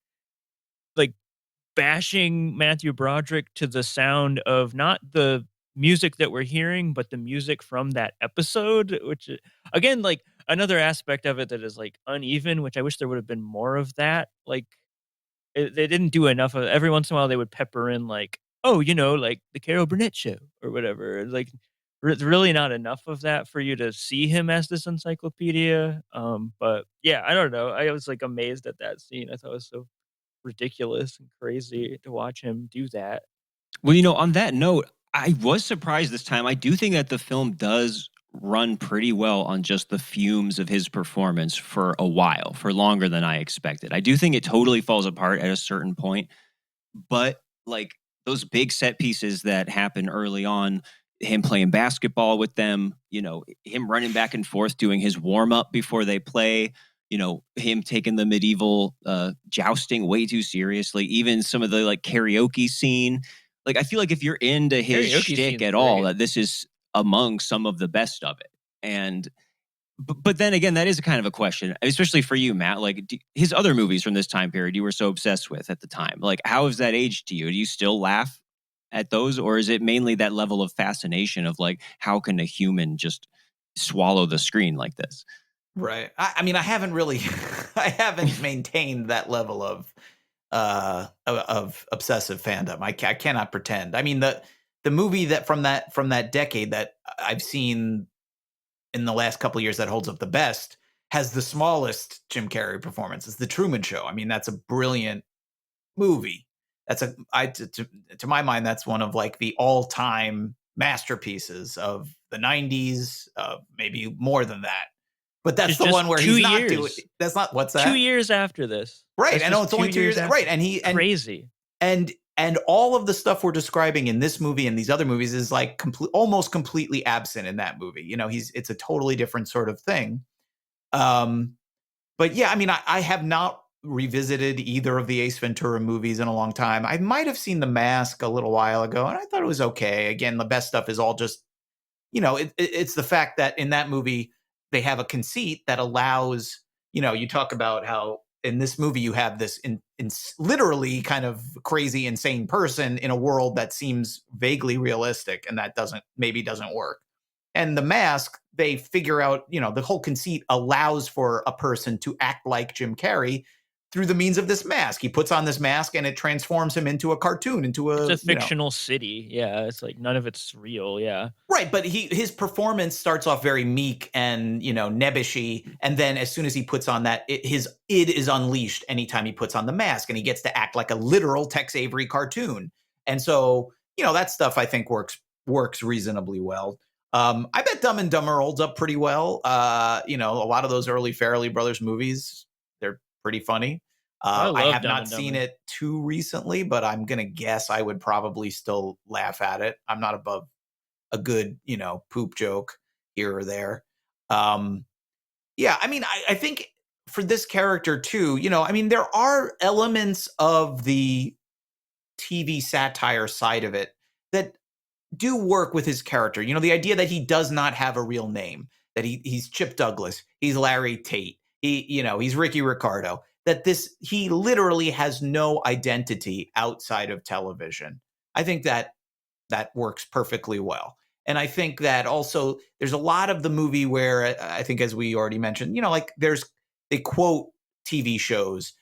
S2: bashing Matthew Broderick to the sound of not the music that we're hearing, but the music from that episode, which again, like another aspect of it that is like uneven, which I wish there would have been more of that. Like they didn't do enough of. Every once in a while, they would pepper in like, oh, like the Carol Burnett show or whatever. Like it's really not enough of that for you to see him as this encyclopedia. But yeah, I don't know. I was like amazed at that scene. I thought it was so ridiculous and crazy to watch him do that.
S1: Well, on that note, I was surprised this time. I do think that the film does run pretty well on just the fumes of his performance for a while, for longer than I expected. I do think it totally falls apart at a certain point, but like those big set pieces that happen early on, him playing basketball with them, him running back and forth doing his warm up before they play, him taking the medieval jousting way too seriously, even some of the like karaoke scene. Like I feel like if you're into his
S2: Karaoke
S1: shtick
S2: scene's
S1: at all,
S2: great.
S1: that this is among some of the best of it. And but then again, that is a kind of a question, especially for you, Matt. Like his other movies from this time period, you were so obsessed with at the time. Like, how has that aged to you? Do you still laugh at those, or is it mainly that level of fascination of like, how can a human just swallow the screen like this?
S3: Right. I mean, I haven't really, I haven't maintained that level of obsessive fandom. I cannot pretend. I mean, the movie that from that decade that I've seen in the last couple of years that holds up the best has the smallest Jim Carrey performance. It's The Truman Show. I mean, that's a brilliant movie. That's to my mind, that's one of like the all-time masterpieces of the 90s, maybe more than that. But that's the one where he's not doing. That's not what's that?
S2: 2 years after this,
S3: right? I know it's only 2 years, right? And
S2: crazy.
S3: And all of the stuff we're describing in this movie and these other movies is like almost completely absent in that movie. It's a totally different sort of thing. But yeah, I mean, I have not revisited either of the Ace Ventura movies in a long time. I might have seen The Mask a little while ago, and I thought it was okay. Again, the best stuff is all just, it's the fact that in that movie they have a conceit that allows, you talk about how in this movie you have this in literally kind of crazy, insane person in a world that seems vaguely realistic, and that maybe doesn't work. And The Mask, they figure out, the whole conceit allows for a person to act like Jim Carrey, through the means of this mask. He puts on this mask and it transforms him into a cartoon, into a
S2: It's a fictional city. Yeah, it's like none of it's real. Yeah.
S3: Right, but his performance starts off very meek and nebbishy, and then as soon as he puts on that, his id is unleashed anytime he puts on the mask, and he gets to act like a literal Tex Avery cartoon. And so that stuff I think works reasonably well. I bet Dumb and Dumber holds up pretty well. A lot of those early Farrelly Brothers movies, they're pretty funny.
S2: I
S3: I
S2: love
S3: have
S2: Dumb
S3: not
S2: and
S3: seen
S2: Dumber.
S3: it too recently, but I'm gonna guess I would probably still laugh at it. I'm not above a good, poop joke here or there. Yeah, I mean, I think for this character too, there are elements of the TV satire side of it that do work with his character. The idea that he does not have a real name, that he's Chip Douglas, he's Larry Tate, he's Ricky Ricardo, that he literally has no identity outside of television. I think that works perfectly well. And I think that also there's a lot of the movie where I think, as we already mentioned, like they quote TV shows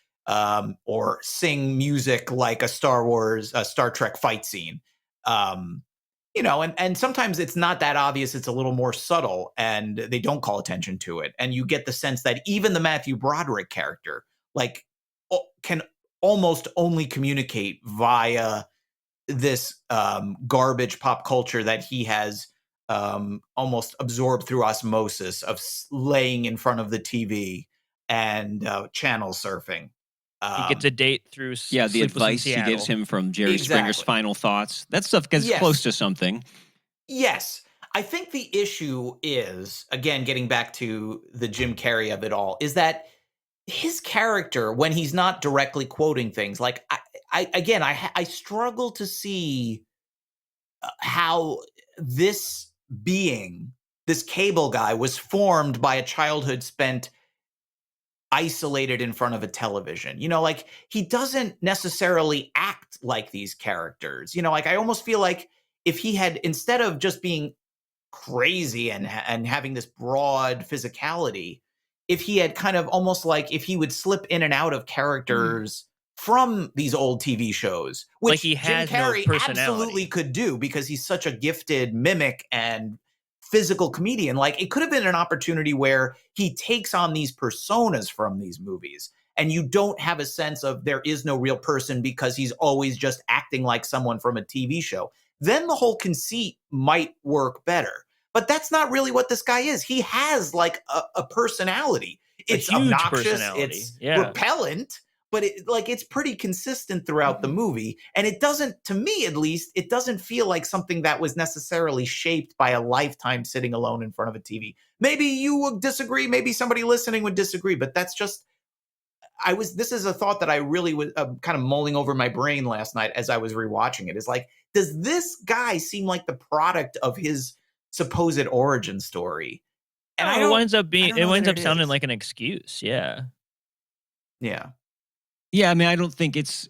S3: or sing music like a Star Trek fight scene. And sometimes it's not that obvious. It's a little more subtle and they don't call attention to it. And you get the sense that even the Matthew Broderick character can almost only communicate via this garbage pop culture that he has almost absorbed through osmosis of laying in front of the TV and channel surfing.
S2: He gets a date through
S1: the
S2: Sleepless in
S1: advice he
S2: Seattle.
S1: gives him from Jerry Springer's
S3: Exactly.
S1: Final Thoughts. That stuff gets close to something.
S3: Yes. I think the issue is, again, getting back to the Jim Carrey of it all, is that his character, when he's not directly quoting things, like I struggle to see how this cable guy was formed by a childhood spent isolated in front of a television. Like he doesn't necessarily act like these characters. Like I almost feel like if he had, instead of just being crazy and having this broad physicality, if he had kind of almost like if he would slip in and out of characters from these old TV shows, which
S2: Like he has
S3: Jim
S2: no
S3: Carrey
S2: personality.
S3: absolutely could do because he's such a gifted mimic and physical comedian. Like it could have been an opportunity where he takes on these personas from these movies and you don't have a sense of there is no real person because he's always just acting like someone from a TV show. Then the whole conceit might work better. But that's not really what this guy is. He has like a personality. It's
S2: huge
S3: obnoxious.
S2: personality.
S3: It's
S2: Yeah.
S3: repellent, but it's pretty consistent throughout the movie. And it doesn't, to me at least, it doesn't feel like something that was necessarily shaped by a lifetime sitting alone in front of a TV. Maybe you would disagree. Maybe somebody listening would disagree, but that's just, this is a thought that I really was kind of mulling over my brain last night as I was rewatching it. Is like, does this guy seem like the product of his supposed origin story?
S2: And it winds up sounding like an excuse. Yeah.
S3: Yeah.
S1: Yeah, I mean, I don't think it's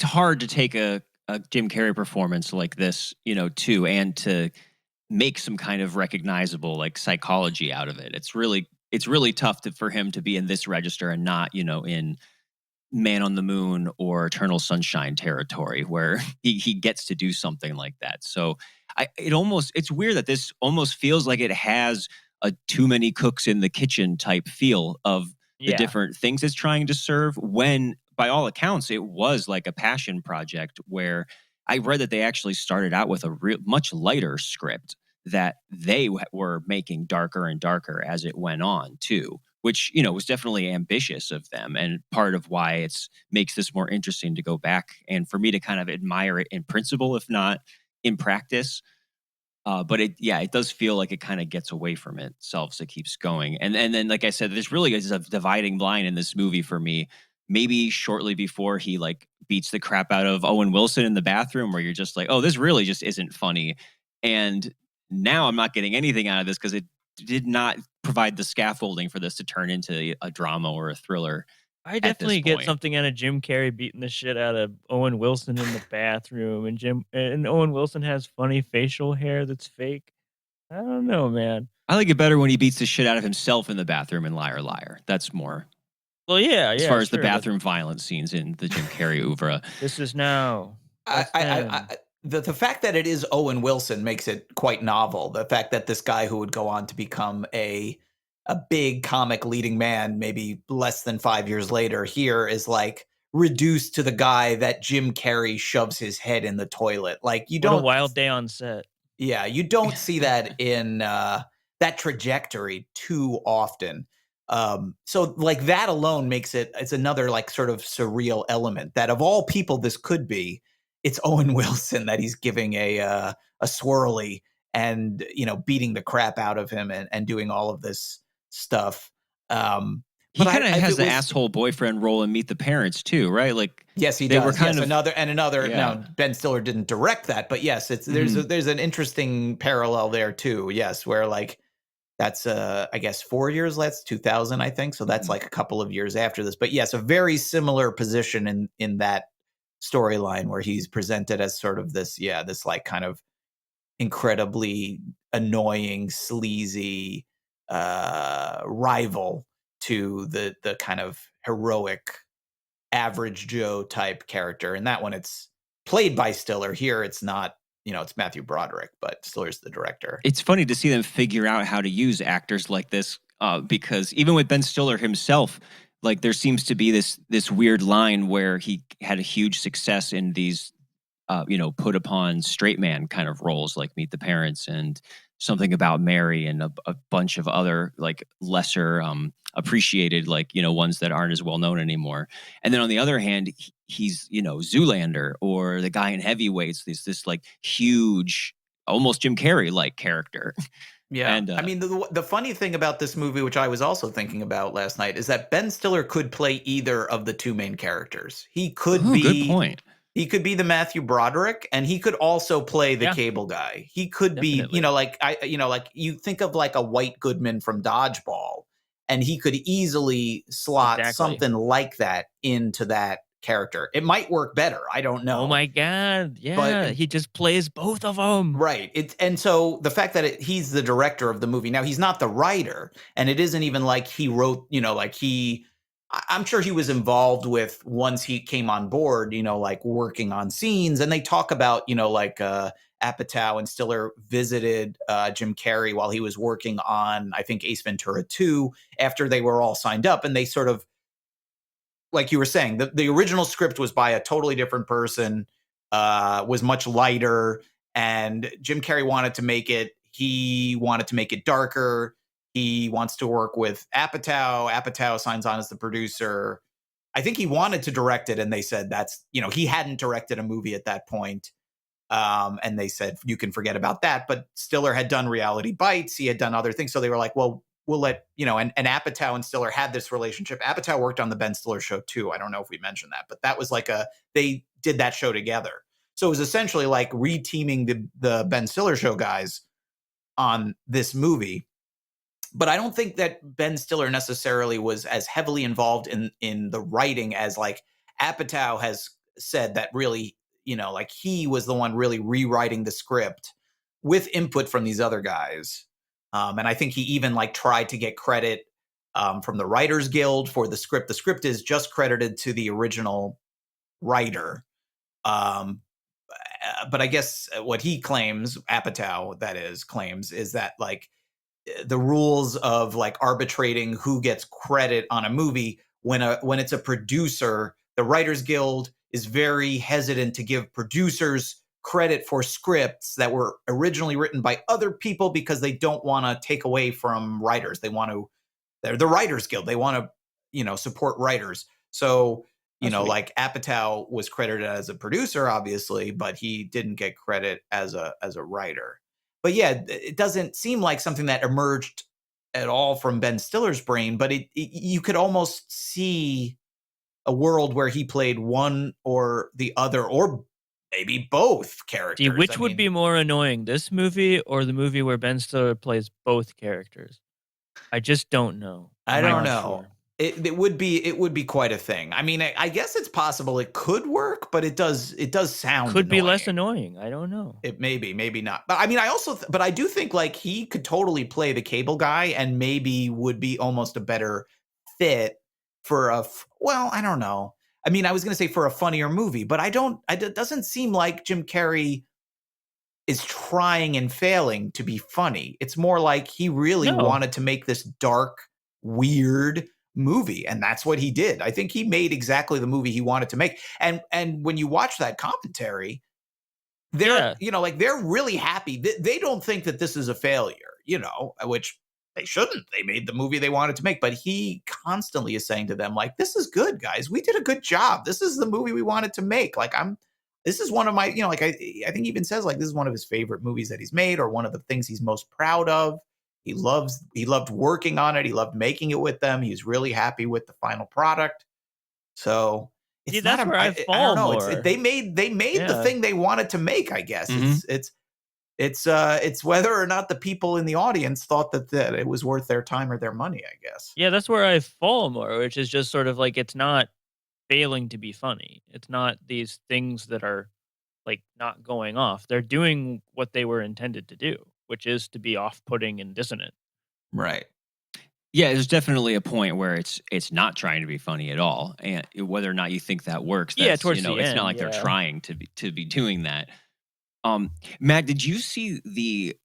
S1: hard to take a Jim Carrey performance like this, too, and to make some kind of recognizable like psychology out of it. It's really tough for him to be in this register and not, in Man on the Moon or Eternal Sunshine territory where he gets to do something like that. So it's weird that this almost feels like it has a too many cooks in the kitchen type feel of the different things it's trying to serve, when by all accounts it was like a passion project, where I read that they actually started out with a much lighter script that they were making darker and darker as it went on too, which was definitely ambitious of them, and part of why it makes this more interesting to go back and for me to kind of admire it in principle, if not in practice. But it does feel like it kind of gets away from itself, so it keeps going. And then, like I said, there's really a dividing line in this movie for me. Maybe shortly before he like beats the crap out of Owen Wilson in the bathroom, where you're just like, oh, this really just isn't funny. And now I'm not getting anything out of this because it did not provide the scaffolding for this to turn into a drama or a thriller.
S2: I definitely get something out of Jim Carrey beating the shit out of Owen Wilson in the bathroom, and Owen Wilson has funny facial hair that's fake. I don't know, man.
S1: I like it better when he beats the shit out of himself in the bathroom in Liar Liar. That's more
S2: Well, yeah,
S1: as
S2: yeah,
S1: far as the
S2: sure, but
S1: bathroom violence scenes in the Jim Carrey oeuvre.
S2: this is now. That's then.
S3: The fact that it is Owen Wilson makes it quite novel. The fact that this guy who would go on to become a big comic leading man, maybe less than 5 years later, here is like reduced to the guy that Jim Carrey shoves his head in the toilet. Like you
S2: What a
S3: don't,
S2: wild day on set.
S3: yeah, you don't see that in that trajectory too often. So like that alone makes it's another like sort of surreal element that of all people this could be, it's Owen Wilson that he's giving a swirly and beating the crap out of him and doing all of this stuff.
S1: He
S3: But
S1: kind of
S3: if
S1: has
S3: it
S1: the
S3: was,
S1: asshole boyfriend role in Meet the Parents too, right? Like
S3: yes, he
S1: they
S3: does.
S1: were kind
S3: Yes,
S1: of
S3: another.
S1: yeah.
S3: Now Ben Stiller didn't direct that, but yes, there's an interesting parallel there too. Yes, where like that's I guess 4 years. That's 2000, I think. So that's like a couple of years after this. But yes, a very similar position in that storyline where he's presented as sort of this like kind of incredibly annoying, sleazy rival to the kind of heroic average Joe type character. And that one, it's played by Stiller. Here, it's not. It's Matthew Broderick, but Stiller's the director.
S1: It's funny to see them figure out how to use actors like this, because even with Ben Stiller himself, like there seems to be this weird line where he had a huge success in these, put upon straight man kind of roles, like Meet the Parents and Something About Mary, and a bunch of other like lesser appreciated, like ones that aren't as well known anymore. And then on the other hand, he's Zoolander or the guy in Heavyweights. This like huge, almost Jim Carrey like character.
S3: Yeah.
S1: And
S3: I mean, the funny thing about this movie, which I was also thinking about last night, is that Ben Stiller could play either of the two main characters. He could be
S1: good point.
S3: He could be the Matthew Broderick, and he could also play the
S2: Yeah.
S3: cable guy. He could
S2: Definitely.
S3: be, like you think of like a White Goodman from Dodgeball, and he could easily slot
S2: Exactly.
S3: something like that into that character. It might work better. I don't know.
S2: Oh my God. Yeah.
S3: But-
S2: he just plays both of them.
S3: Right. And so the fact that he's the director of the movie, now he's not the writer, and it isn't even like he wrote, I'm sure he was involved with once he came on board, like working on scenes. And they talk about, Apatow and Stiller visited Jim Carrey while he was working on, I think, Ace Ventura 2 after they were all signed up. And they sort of, like you were saying, the original script was by a totally different person, was much lighter, and Jim Carrey wanted to make it. He wanted to make it darker. He wants to work with Apatow. Apatow signs on as the producer. I think he wanted to direct it, and they said he hadn't directed a movie at that point. And they said, you can forget about that. But Stiller had done Reality Bites. He had done other things. So they were like, well, we'll let, and Apatow and Stiller had this relationship. Apatow worked on the Ben Stiller show too. I don't know if we mentioned that, but that was like they did that show together. So it was essentially like reteaming the Ben Stiller show guys on this movie. But I don't think that Ben Stiller necessarily was as heavily involved in the writing as like Apatow has said that really, like he was the one really rewriting the script with input from these other guys. And I think he even like tried to get credit from the Writers Guild for the script. The script is just credited to the original writer. But I guess what he claims, Apatow, that is, claims is that like the rules of like arbitrating who gets credit on a movie when it's a producer, the Writers Guild is very hesitant to give producers credit for scripts that were originally written by other people because they don't want to take away from writers. They're the Writers Guild. They want to, support writers. So, like Apatow was credited as a producer, obviously, but he didn't get credit as a writer. But yeah, it doesn't seem like something that emerged at all from Ben Stiller's brain, but you could almost see a world where he played one or the other, or maybe both characters.
S2: See, which would be more annoying, this movie or the movie where Ben Stiller plays both characters? I just don't know.
S3: I don't
S2: not
S3: know.
S2: sure.
S3: It would be quite a thing. I mean, I guess it's possible it could work, but it does sound
S2: Could be
S3: annoying.
S2: less annoying. I don't know.
S3: It maybe not. But I mean, but I do think like he could totally play the cable guy and maybe would be almost a better fit well, I don't know. I mean, I was going to say for a funnier movie, but it doesn't seem like Jim Carrey is trying and failing to be funny. It's more like he really
S2: No.
S3: wanted to make this dark, weird movie, and that's what he did. I think he made exactly the movie he wanted to make. And when you watch that commentary, they're they're really happy. They don't think that this is a failure, which they shouldn't. They made the movie they wanted to make, but he constantly is saying to them, like, this is good, guys. We did a good job. This is the movie we wanted to make. Like, this is one of my, I think he even says, like, this is one of his favorite movies that he's made, or one of the things he's most proud of. He loved working on it. He loved making it with them. He's really happy with the final product. So it's
S2: that's where I fall
S3: I don't know.
S2: more.
S3: They made the thing they wanted to make, I guess.
S1: Mm-hmm.
S3: It's whether or not the people in the audience thought that it was worth their time or their money, I guess.
S2: Yeah, that's where I fall more, which is just sort of like, it's not failing to be funny. It's not these things that are like not going off. They're doing what they were intended to do, which is to be off-putting and dissonant.
S3: Right.
S1: Yeah, there's definitely a point where it's not trying to be funny at all, and whether or not you think that works, that's,
S2: towards the
S1: it's
S2: end,
S1: not like they're trying to be doing that. Matt, did you see the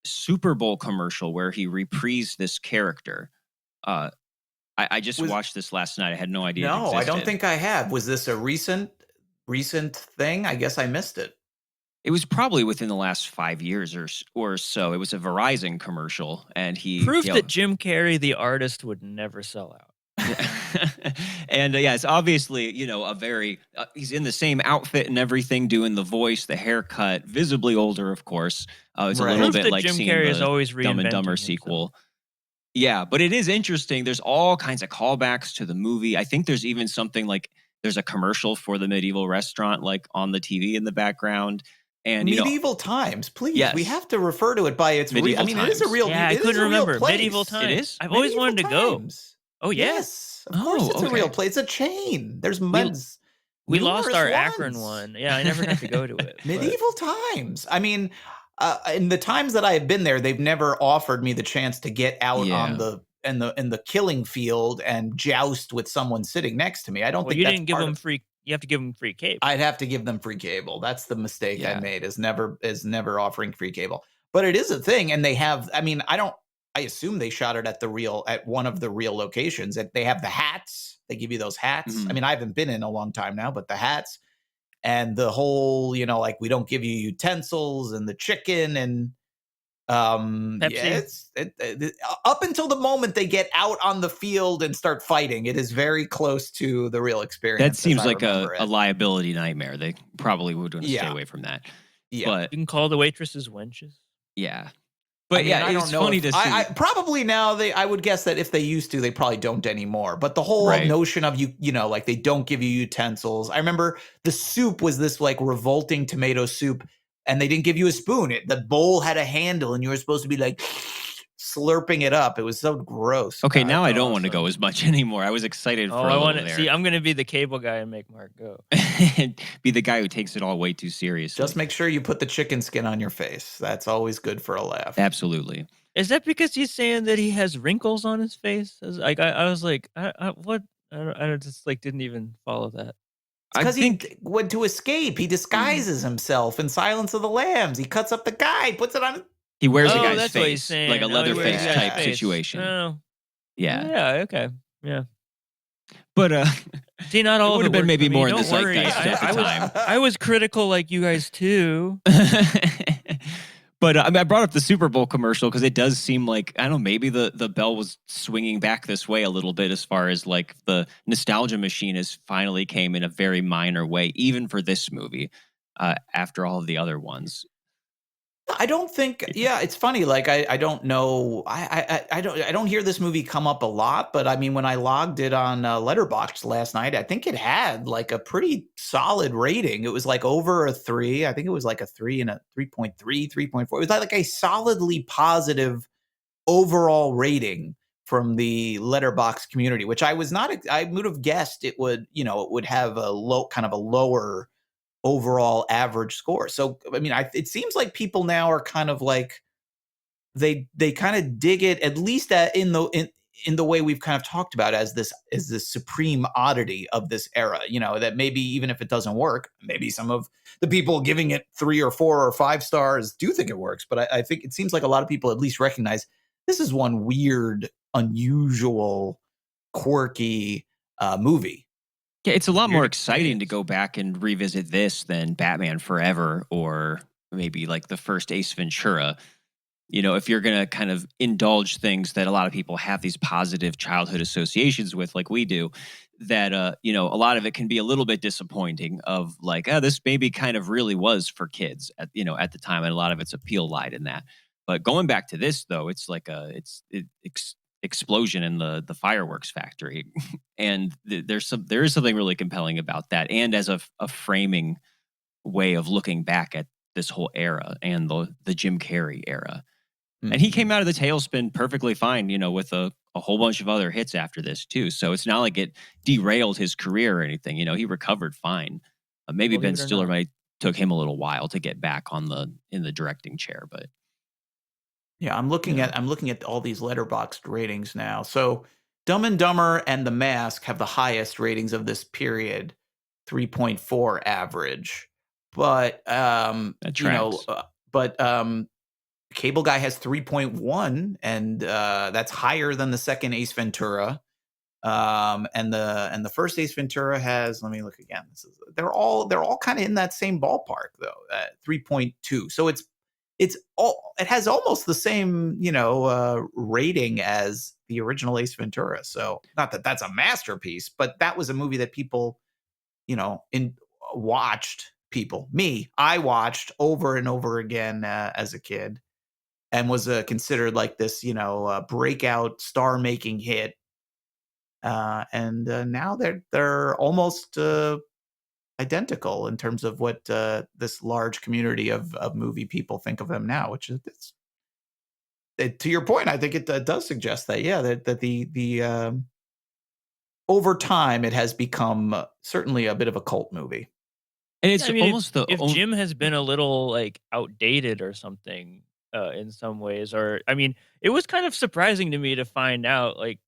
S1: Super Bowl commercial where he reprised this character? I just watched this last night. I had no idea.
S3: No, I don't think I have. Was this a recent thing? I guess I missed it.
S1: It was probably within the last 5 years or so. It was a Verizon commercial, and he
S2: proof that Jim Carrey, the artist, would never sell out.
S1: And it's obviously, a very he's in the same outfit and everything, doing the voice, the haircut, visibly older, of course. It's a little bit like
S2: Jim
S1: seeing
S2: Carrey
S1: the
S2: is always
S1: Dumb and Dumber sequel. Yeah, but it is interesting. There's all kinds of callbacks to the movie. I think there's even something like there's a commercial for the medieval restaurant like on the TV in the background. And
S3: medieval times, please.
S1: Yes.
S3: We have to refer to it by its real. I mean, it is a real.
S2: Yeah, I couldn't remember medieval times.
S1: It is.
S2: I've always wanted to go.
S3: Oh yes, of course it's a real place. It's a chain. There's months.
S2: We lost our Akron one. Yeah, I never got to go to it.
S3: Medieval times. I mean, in the times that I have been there, they've never offered me the chance to get out on the killing field and joust with someone sitting next to me. I don't think
S2: you didn't give them free. You have to give them free cable.
S3: I'd have to give them free cable. That's the mistake I made. Is never offering free cable. But it is a thing, and they have. I mean, I assume they shot it at one of the real locations. That they have the hats. They give you those hats.
S1: Mm-hmm.
S3: I mean, I haven't been in a long time now, but the hats and the whole, like, we don't give you utensils and the chicken and
S2: Pepsi.
S3: Up until the moment they get out on the field and start fighting, it is very close to the real experience.
S1: That seems like a liability nightmare. They probably would want to stay away from that.
S3: Yeah,
S1: but
S2: you can call the waitresses wenches.
S1: Yeah. But I don't know. Funny to see.
S3: I probably now I would guess that if they used to, they probably don't anymore. But the whole notion of like they don't give you utensils. I remember the soup was this like revolting tomato soup, and they didn't give you a spoon. The bowl had a handle, and you were supposed to be like slurping it up. It was so gross.
S1: Okay, now I don't want to go as much anymore. I was excited for a little there.
S2: See, I'm going to be the cable guy and make Mark go.
S1: Be the guy who takes it all way too seriously.
S3: Just make sure you put the chicken skin on your face. That's always good for a laugh.
S1: Absolutely.
S2: Is that because he's saying that he has wrinkles on his face? Like I was like, what? I just like didn't even follow that.
S3: Because he went to escape. He disguises himself in Silence of the Lambs. He cuts up the guy, puts it on.
S1: He wears the guy's
S2: that's what he's
S1: face,
S2: saying.
S1: like a leather face type
S2: face.
S1: situation.
S2: Oh.
S1: Yeah.
S2: Yeah. Okay. Yeah.
S1: But
S2: see, not all
S1: it would have been maybe more in the
S2: don't worry.
S1: zeitgeist at the time.
S2: I was critical like you guys too.
S1: But I brought up the Super Bowl commercial because it does seem like, I don't know, maybe the bell was swinging back this way a little bit as far as like the nostalgia machine has finally came in a very minor way, even for this movie, after all of the other ones.
S3: I don't think. Yeah, it's funny. Like I don't know. I don't hear this movie come up a lot. But I mean, when I logged it on Letterboxd last night, I think it had like a pretty solid rating. It was like over a 3. I think it was like a 3 and a 3.3, 3.4. It was like a solidly positive overall rating from the Letterboxd community, which I was not. I would have guessed it would. It would have a lower overall average score. So I mean, it seems like people now are kind of like they kind of dig it, at least in in the way we've kind of talked about as this supreme oddity of this era, that maybe even if it doesn't work, maybe some of the people giving it 3 or 4 or 5 stars do think it works. But I think it seems like a lot of people at least recognize this is one weird, unusual, quirky movie.
S1: Yeah, it's a lot more exciting to go back and revisit this than Batman Forever or maybe like the first Ace Ventura. If you're going to kind of indulge things that a lot of people have these positive childhood associations with, like we do, that, a lot of it can be a little bit disappointing of like, this maybe kind of really was for kids at the time. And a lot of its appeal lied in that. But going back to this, though, it's like explosion in the fireworks factory. And there is something really compelling about that. And as a framing way of looking back at this whole era and the Jim Carrey era. Mm-hmm. And he came out of the tailspin perfectly fine, with a whole bunch of other hits after this too. So it's not like it derailed his career or anything. He recovered fine. Maybe Ben Stiller might took him a little while to get back in the directing chair, but
S3: yeah, I'm looking at all these Letterboxd ratings now. So Dumb and Dumber and The Mask have the highest ratings of this period, 3.4 average. But Cable Guy has 3.1, and that's higher than the second Ace Ventura. And the first Ace Ventura has, let me look again. They're all kind of in that same ballpark though, at 3.2. So it has almost the same, rating as the original Ace Ventura. So not that that's a masterpiece, but that was a movie that people, I watched over and over again as a kid, and was considered like this, breakout star-making hit. And now they're almost identical in terms of what this large community of movie people think of him now, which is to your point. I think it does suggest that that the over time it has become certainly a bit of a cult movie.
S1: And it's almost
S2: if Jim has been a little like outdated or something in some ways, or it was kind of surprising to me to find out. Like,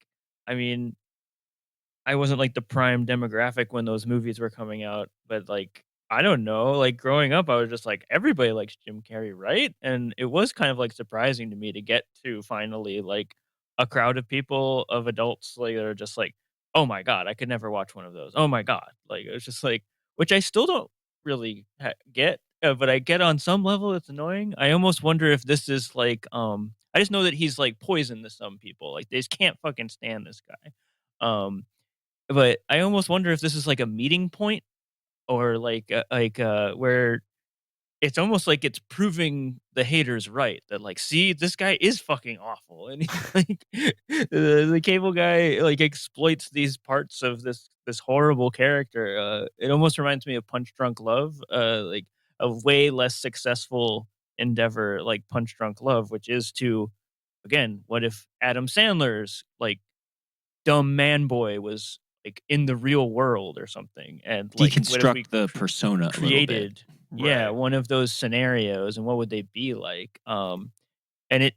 S2: I wasn't like the prime demographic when those movies were coming out, but like, I don't know, like growing up, I was just like, everybody likes Jim Carrey, right? And it was kind of like surprising to me to get to finally like a crowd of people, of adults, like that are just like, oh my God, I could never watch one of those. Oh my God. Like, it was just like, which I still don't really get, but I get on some level it's annoying. I almost wonder if this is like, I just know that he's like poison to some people. Like, they just can't fucking stand this guy. But I almost wonder if this is like a meeting point, or like where it's almost like it's proving the haters right, that like, see, this guy is fucking awful, and like the Cable Guy like exploits these parts of this horrible character. It almost reminds me of Punch Drunk Love, like a way less successful endeavor like Punch Drunk Love, which is to, again, what if Adam Sandler's like dumb man boy was like in the real world or something, and like
S1: deconstruct the persona
S2: created
S1: a little bit.
S2: One of those scenarios, and what would they be like? And it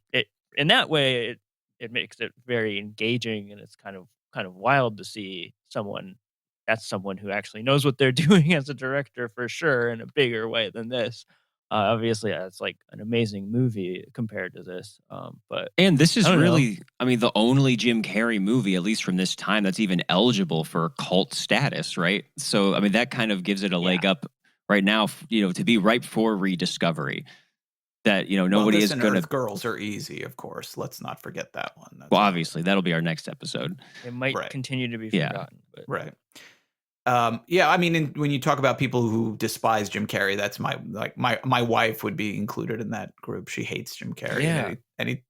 S2: in that way it makes it very engaging, and it's kind of wild to see someone who actually knows what they're doing as a director, for sure, in a bigger way than this. Obviously, it's like an amazing movie compared to this.
S1: And this is really, the only Jim Carrey movie, at least from this time, that's even eligible for cult status, right? So, that kind of gives it a leg up right now, to be ripe for rediscovery. That, nobody is going to.
S3: Girls Are Easy, of course. Let's not forget that one.
S1: Well, obviously, that'll be our next episode.
S2: It might continue to be forgotten. But.
S3: Right. When you talk about people who despise Jim Carrey, that's my wife would be included in that group. She hates Jim Carrey.
S2: Yeah.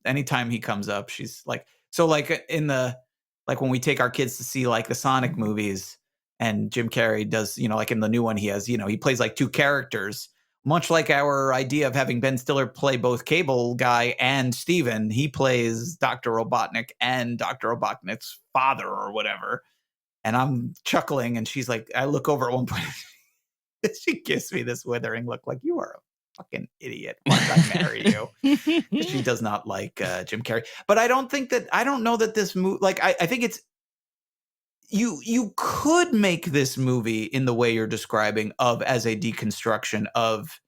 S3: Anytime he comes up, she's like, so like when we take our kids to see like the Sonic movies, and Jim Carrey does, like in the new one, he has, he plays like two characters, much like our idea of having Ben Stiller play both Cable Guy and Steven. He plays Dr. Robotnik and Dr. Robotnik's father or whatever. And I'm chuckling, and she's like, I look over at one point, she gives me this withering look, like, you are fucking idiot. Why did I marry you? She does not like Jim Carrey. But I don't know that this movie, like, I think it's, you could make this movie in the way you're describing as a deconstruction of.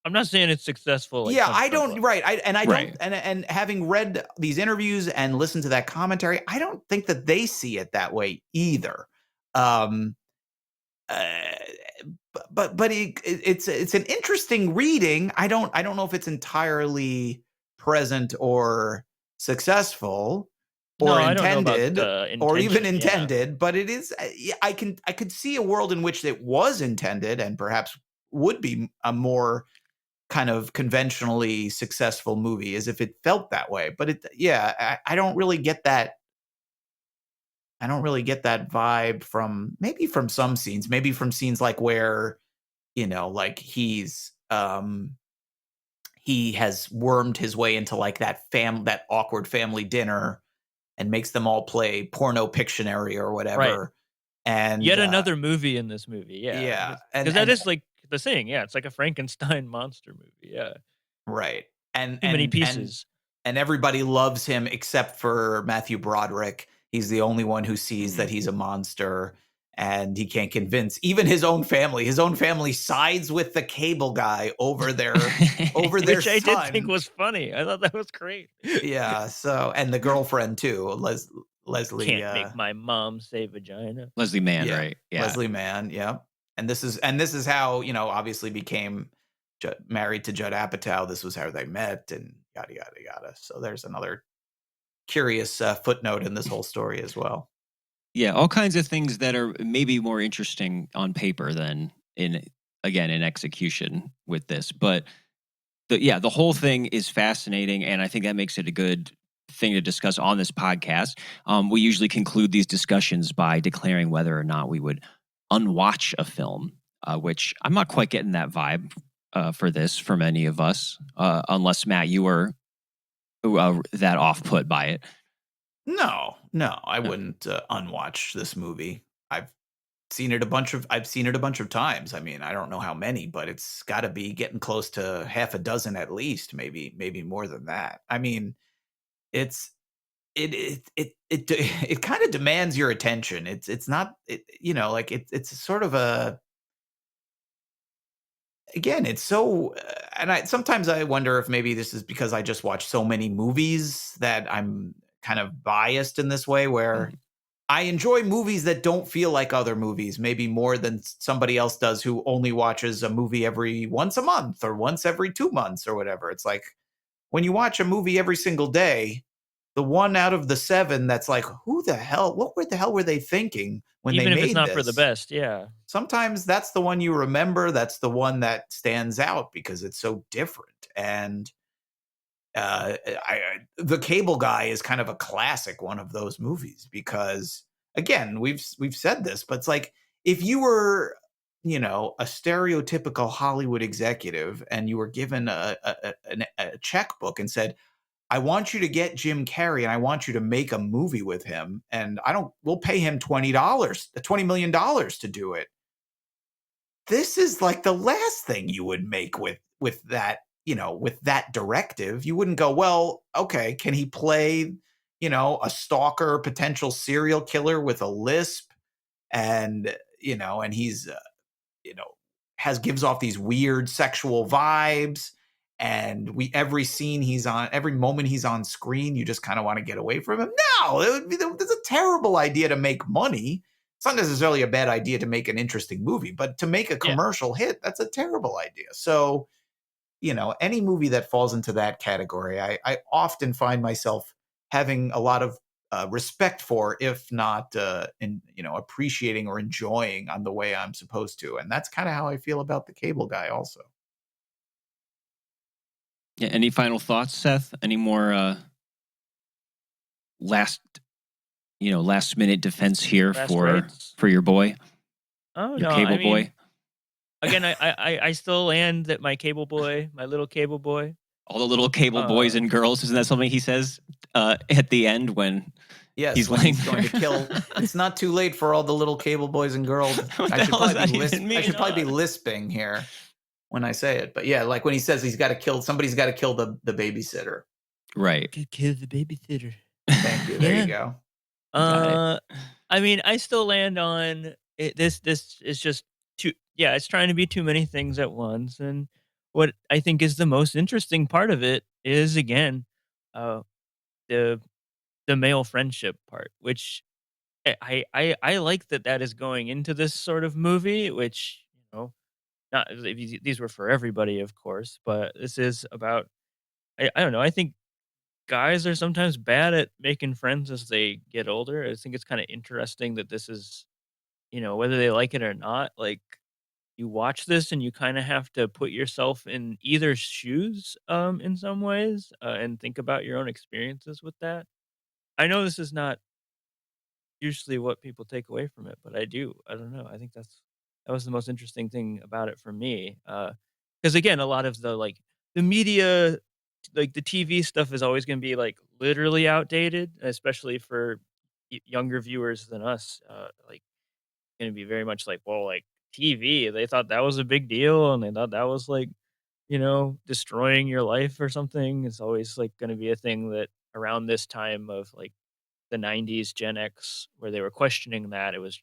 S2: I'm not saying it's successful. Like
S3: Yeah,
S2: some
S3: I
S2: stuff
S3: don't,
S2: like-
S3: right. I
S1: Right.
S3: don't, and having read these interviews and listened to that commentary, I don't think that they see it that way either. Um, uh, but it's an interesting reading. I don't know if it's entirely present or successful
S2: No,
S3: or
S2: I don't know about
S3: intended
S2: the
S3: or even
S2: intention, yeah.
S3: intended, but it is. I could see a world in which it was intended and perhaps would be a more kind of conventionally successful movie, as if it felt that way. But I don't really get that. I don't really get that vibe from some scenes, maybe from scenes like where, like he has wormed his way into like that awkward family dinner and makes them all play porno Pictionary or whatever. And
S2: Yet another movie in this movie,
S3: yeah,
S2: because that is like the thing. Yeah, it's like a Frankenstein monster movie. Yeah,
S3: right. And
S2: too many
S3: and
S2: pieces.
S3: and everybody loves him except for Matthew Broderick. He's the only one who sees that he's a monster, and he can't convince even his own family. His own family sides with the cable guy over their
S2: Which I
S3: son.
S2: did think was funny. I thought that was great.
S3: Yeah. So, and the girlfriend too, Leslie.
S2: Can't make my mom say vagina.
S1: Leslie Mann,
S3: Yeah,
S1: right? Yeah.
S3: Leslie Mann. Yeah. And this is how, obviously became married to Judd Apatow. This was how they met, and yada yada yada. So there's another curious footnote in this whole story as well.
S1: Yeah, all kinds of things that are maybe more interesting on paper than in execution with this. But the whole thing is fascinating, and I think that makes it a good thing to discuss on this podcast. We usually conclude these discussions by declaring whether or not we would unwatch a film, which I'm not quite getting that vibe for this from any of us, unless Matt, you were that off-put by it.
S3: No, I wouldn't unwatch this movie. I've seen it a bunch of times. I mean, I don't know how many, but it's got to be getting close to half a dozen at least, maybe more than that. I mean, it kind of demands your attention. It's not, like it's sort of a, again, it's so, and sometimes I wonder if maybe this is because I just watch so many movies that I'm kind of biased in this way, where I enjoy movies that don't feel like other movies, maybe more than somebody else does who only watches a movie every once a month or once every 2 months or whatever. It's like when you watch a movie every single day, the one out of the 7 that's like, what the hell were they thinking when
S2: Even
S3: they
S2: if
S3: made
S2: it's not
S3: this?
S2: for the best, yeah.
S3: Sometimes that's the one you remember. That's the one that stands out because it's so different. And the Cable Guy is kind of a classic one of those movies because, again, we've said this, but it's like if you were, a stereotypical Hollywood executive and you were given a checkbook and said, I want you to get Jim Carrey and I want you to make a movie with him, and we'll pay him $20 million to do it. This is like the last thing you would make with that, with that directive. You wouldn't go, well, okay, can he play, a stalker, potential serial killer with a lisp, and and he's gives off these weird sexual vibes, and every moment he's on screen, you just kind of want to get away from him. No, it's a terrible idea to make money. It's not necessarily a bad idea to make an interesting movie, but to make a commercial hit, that's a terrible idea. So, any movie that falls into that category, I often find myself having a lot of respect for, if not, appreciating or enjoying on the way I'm supposed to. And that's kind of how I feel about the Cable Guy also.
S1: Yeah. Any final thoughts, Seth? Any more last minute defense here for your boy?
S2: Oh
S1: your
S2: no,
S1: cable boy.
S2: Again, I still land that my cable boy, my little cable boy.
S1: All the little cable boys and girls. Isn't that something he says at the end when he's
S3: going to kill? It's not too late for all the little cable boys and girls. I should probably be lisping here. when I say it. But yeah, like when he says somebody's got to kill the babysitter.
S1: Right.
S2: Could kill the babysitter.
S3: Thank you. There you go.
S1: Got it.
S2: I mean, I still land on it. This is just too. Yeah, it's trying to be too many things at once. And what I think is the most interesting part of it is again, uh, the male friendship part, which I like that is going into this sort of movie, which not these were for everybody, of course, but this is about. I don't know. I think guys are sometimes bad at making friends as they get older. I think it's kind of interesting that this is, whether they like it or not, like you watch this and you kind of have to put yourself in either shoes in some ways and think about your own experiences with that. I know this is not usually what people take away from it, but I do. I don't know. I think that was the most interesting thing about it for me. Because again, a lot of the media, like the TV stuff, is always going to be like literally outdated, especially for younger viewers than us. Like, going to be very much like, well, like TV, they thought that was a big deal, and they thought that was like, destroying your life or something. It's always like going to be a thing that around this time of like the 90s Gen X, where they were questioning that. It was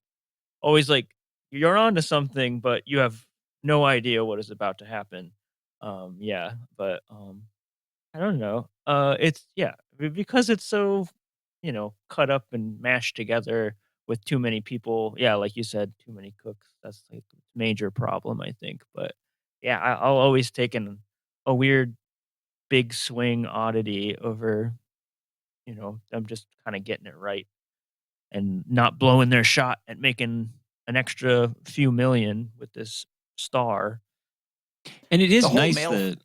S2: always like, you're onto something, but you have no idea what is about to happen. Yeah, but I don't know. It's yeah, because it's so, cut up and mashed together with too many people. Yeah, like you said, too many cooks. That's like a major problem, I think. But yeah, I'll always take a weird big swing oddity over, them just kind of getting it right and not blowing their shot at making an extra few million with this star.
S1: And it
S3: The
S1: is
S3: whole
S1: nice
S3: male
S1: that.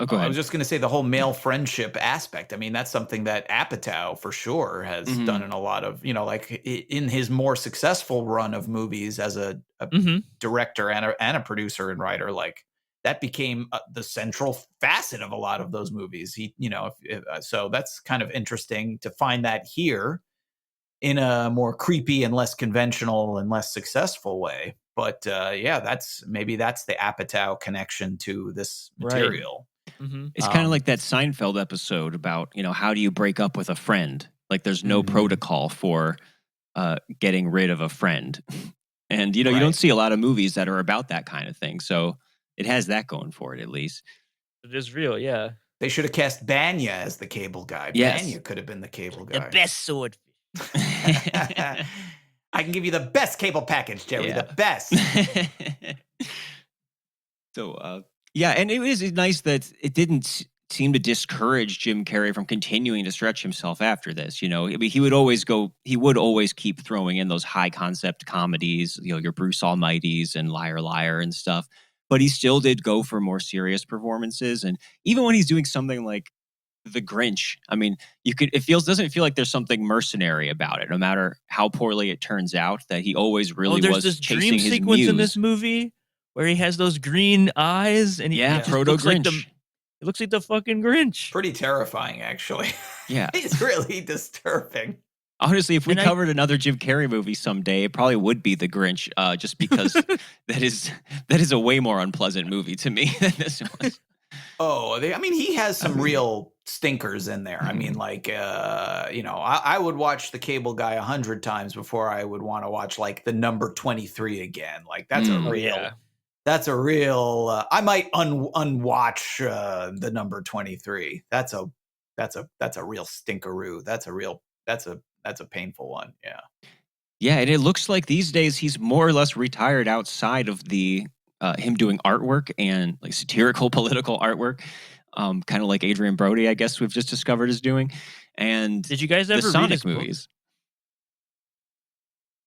S1: Oh, go
S3: I
S1: ahead.
S3: was just going to say the whole male friendship aspect. I mean, that's something that Apatow for sure has done
S1: Mhm.
S3: in a lot of, like in his more successful run of movies as a
S2: Mhm.
S3: director and a producer and writer, like that became the central facet of a lot of those movies. So that's kind of interesting to find that here in a more creepy and less conventional and less successful way. But yeah, that's the Apatow connection to this
S2: Right.
S3: material.
S2: Mhm.
S1: It's kind of like that
S3: It's
S1: Seinfeld episode about, how do you break up with a friend? Like there's no
S3: Mhm.
S1: protocol for getting rid of a friend. And, you don't
S3: Right.
S1: see a lot of movies that are about that kind of thing. So it has that going for it, at least.
S2: It is real, yeah.
S3: They should have cast Banya as the cable guy.
S1: Yes.
S3: Banya could have been the cable
S2: The
S3: guy.
S2: best swordfish.
S3: I can give you the best cable package, Jerry.
S1: Yeah.
S3: The best.
S1: So, yeah, and it is nice that it didn't seem to discourage Jim Carrey from continuing to stretch himself after this. I mean, he would always keep throwing in those high concept comedies, your Bruce Almighties and Liar Liar and stuff. But he still did go for more serious performances. And even when he's doing something like The Grinch, I mean, doesn't feel like there's something mercenary about it, no matter how poorly it turns out, that he always really
S2: There's
S1: was
S2: this dream
S1: chasing his
S2: sequence in this
S1: muse.
S2: movie where he has those green eyes and he
S1: Yeah,
S3: Yeah.
S2: just
S1: Proto
S2: looks like
S1: Grinch.
S2: it looks like the fucking Grinch.
S3: Pretty terrifying, actually.
S1: Yeah.
S3: It's really disturbing.
S1: Honestly, if we
S2: And I
S1: covered another Jim Carrey movie someday, it probably would be The Grinch, just because that is a way more unpleasant movie to me than this was.
S3: I mean, he has some
S1: mean-
S3: real stinkers in there. I mean,
S1: Mhm.
S3: like, I would watch The Cable Guy 100 times before I would want to watch like the number 23 again. Like, that's a
S1: Mm.
S2: oh
S3: real.
S2: yeah.
S3: That's a real. I might unwatch the number 23. That's a real stinkeroo. That's a painful one. Yeah.
S1: Yeah, and it looks like these days he's more or less retired outside of the him doing artwork and like satirical political artwork, kind of like Adrian Brody, I guess we've just discovered is doing, and
S2: Did you guys
S1: the
S2: ever read his
S1: Sonic
S2: book?
S1: movies.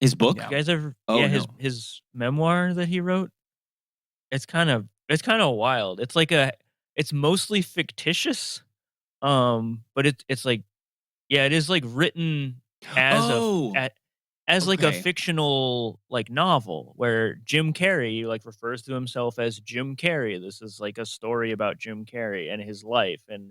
S1: His book?
S3: Yeah.
S2: You guys ever
S1: Oh
S2: yeah,
S1: no.
S2: his memoir that he wrote? It's kind of wild. It's mostly fictitious. But it's like yeah, it is like written as
S1: Oh,
S2: as like a
S1: okay.
S2: fictional like novel where Jim Carrey like refers to himself as Jim Carrey. This is like a story about Jim Carrey and his life and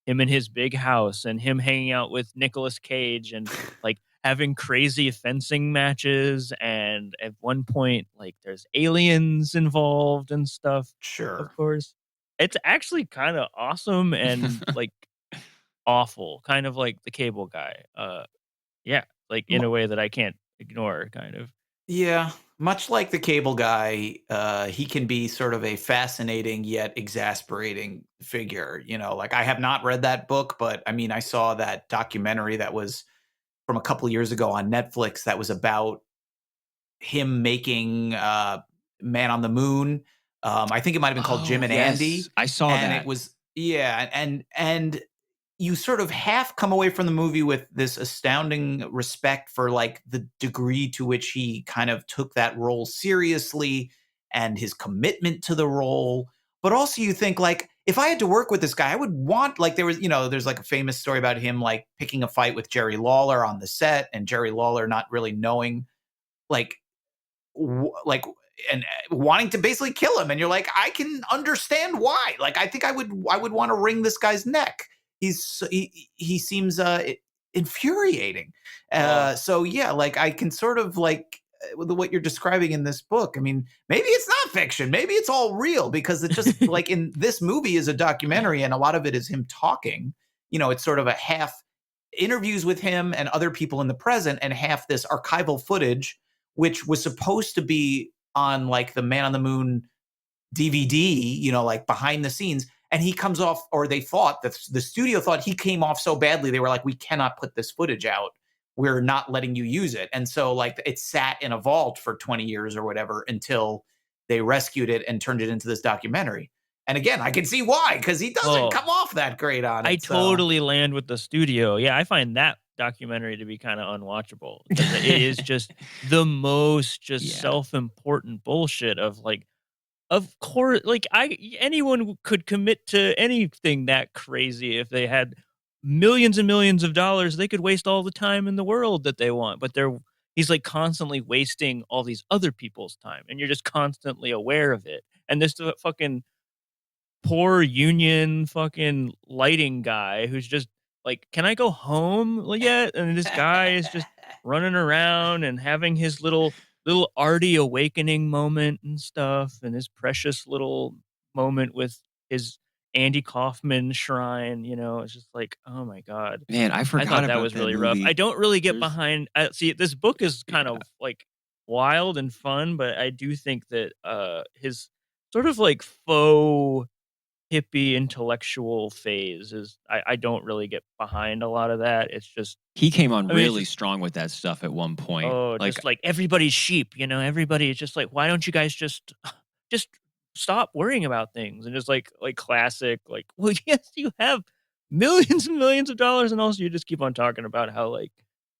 S2: him in his big house and him hanging out with Nicolas Cage and like having crazy fencing matches, and at one point, like, there's aliens involved and stuff, of
S3: Sure.
S2: course. It's actually kind of awesome and like awful, kind of like the Cable Guy. Yeah, like in a way that I can't ignore, kind of.
S3: Yeah, much like the Cable Guy, he can be sort of a fascinating yet exasperating figure. Like I have not read that book, but I mean, I saw that documentary that was from a couple years ago on Netflix that was about him making Man on the Moon. I think it might have been called Jim
S1: Oh,
S3: and
S1: yes.
S3: Andy,
S1: I saw
S3: and it
S1: that.
S3: was yeah, and you sort of half come away from the movie with this astounding respect for like the degree to which he kind of took that role seriously and his commitment to the role. But also you think like if I had to work with this guy, I would want like there's like a famous story about him like picking a fight with Jerry Lawler on the set and Jerry Lawler not really knowing like like and wanting to basically kill him, and you're like I can understand why. Like I think I would want to wring this guy's neck. He seems infuriating.
S2: Oh,
S3: So yeah, like I can sort of like with what you're describing in this book. I mean, maybe it's not fiction, maybe it's all real, because it just like in this movie is a documentary and a lot of it is him talking. It's sort of a half interviews with him and other people in the present and half this archival footage which was supposed to be on like the Man on the Moon DVD, like behind the scenes. And he comes off, or they thought that the studio thought he came off so badly. They were like, we cannot put this footage out. We're not letting you use it. And so, like, it sat in a vault for 20 years or whatever until they rescued it and turned it into this documentary. And again, I can see why, because he doesn't
S2: oh,
S3: come off that great on
S2: I
S3: it. So,
S2: totally land with the studio. Yeah, I find that documentary to be kind of unwatchable because it is just the most just
S1: Yeah.
S2: self-important bullshit of like, of course, like anyone could commit to anything that crazy if they had millions and millions of dollars. They could waste all the time in the world that they want, but he's like constantly wasting all these other people's time, and you're just constantly aware of it. And this fucking poor union fucking lighting guy who's just like, "Can I go home yet?" And this guy is just running around and having his little arty awakening moment and stuff, and his precious little moment with his Andy Kaufman shrine. It's just like, oh my god.
S1: Man, I
S2: I
S1: forgot
S2: thought that
S1: about
S2: was
S1: that
S2: really rough. I
S1: movie.
S2: don't really get
S1: There's
S2: behind. See, this book is kind
S1: yeah.
S2: of like wild and fun, but I do think that his sort of like faux hippie intellectual phase is I don't really get behind a lot of that. It's just
S1: He came on
S2: I mean, it's
S1: really
S2: just
S1: strong with that stuff at one point.
S2: oh,
S1: Like,
S2: just like everybody's sheep, everybody is just like, why don't you guys just stop worrying about things and just like classic, like, well, yes, you have millions and millions of dollars, and also you just keep on talking about how like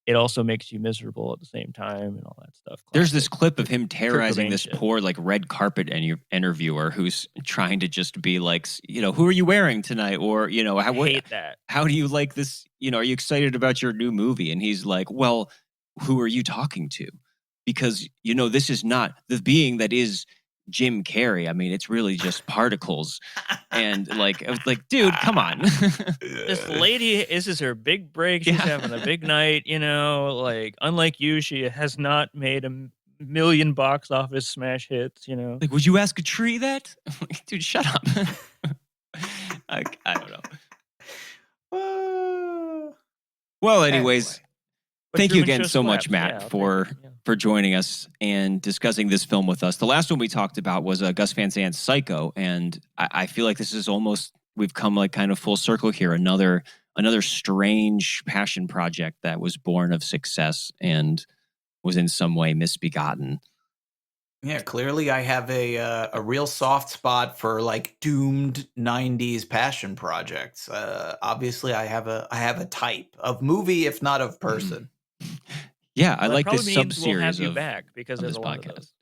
S2: it also makes you miserable at the same time and all that stuff.
S1: there's this
S2: Classic
S1: clip of him
S2: Kurt
S1: terrorizing
S2: Cobain
S1: this
S2: shit.
S1: poor, like, red carpet interviewer who's trying to just be like, who are you wearing tonight? Or,
S2: I hate that.
S1: how do you like this? Are you excited about your new movie? And he's like, well, who are you talking to? Because, this is not the being that is Jim Carrey. I mean, it's really just particles. And like, I was like, dude, come on.
S2: This lady, this is her big break. She's
S1: Yeah.
S2: having a big night, like unlike you, she has not made million box office smash hits.
S1: Like, would you ask a tree that? Like, dude, shut up. I don't know. Well, anyways,
S3: anyway,
S2: But
S1: thank you
S2: Truman
S1: again
S2: Show
S1: so much,
S2: slaps. Yeah,
S1: Matt,
S2: I'll take
S1: for
S2: it. Yeah.
S1: for joining us and discussing this film with us. The last one we talked about was Gus Van Sant's Psycho, and I feel like this is almost we've come like kind of full circle here. Another strange passion project that was born of success and was in some way misbegotten.
S3: yeah, clearly I have a real soft spot for like doomed '90s passion projects. Obviously, I have a type of movie, if not of person.
S1: Yeah, I
S2: Well, that
S1: like this
S2: probably means we'll have
S1: sub-series
S2: you
S1: of
S2: back because there's
S1: this
S2: a lot of
S1: podcast.
S2: those.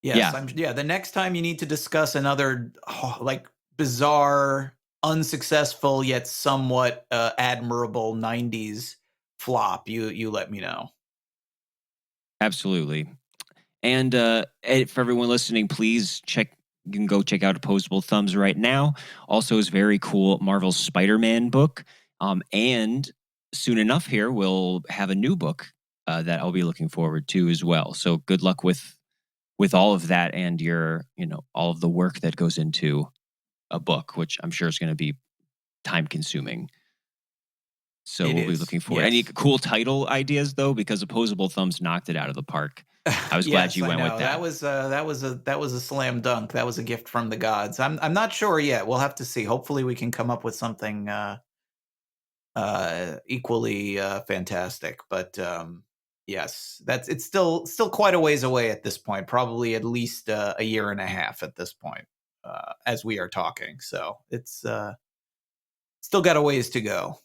S3: Yes,
S1: Yeah.
S3: yeah. The next time you need to discuss another like bizarre, unsuccessful yet somewhat admirable '90s flop, you let me know.
S1: Absolutely. And for everyone listening, please check. You can go check out Opposable Thumbs right now. Also, his very cool Marvel Spider-Man book. And soon enough, here we'll have a new book that I'll be looking forward to as well. So good luck with all of that and your, all of the work that goes into a book, which I'm sure is going to be time consuming. So we'll be looking forward. Yes. Any cool title ideas though? Because Opposable Thumbs knocked it out of the park. I was glad you went with that.
S3: That was a slam dunk. That was a gift from the gods. I'm not sure yet. We'll have to see. Hopefully we can come up with something equally fantastic. But yes, it's still quite a ways away at this point. Probably at least a year and a half at this point, as we are talking. So it's still got a ways to go.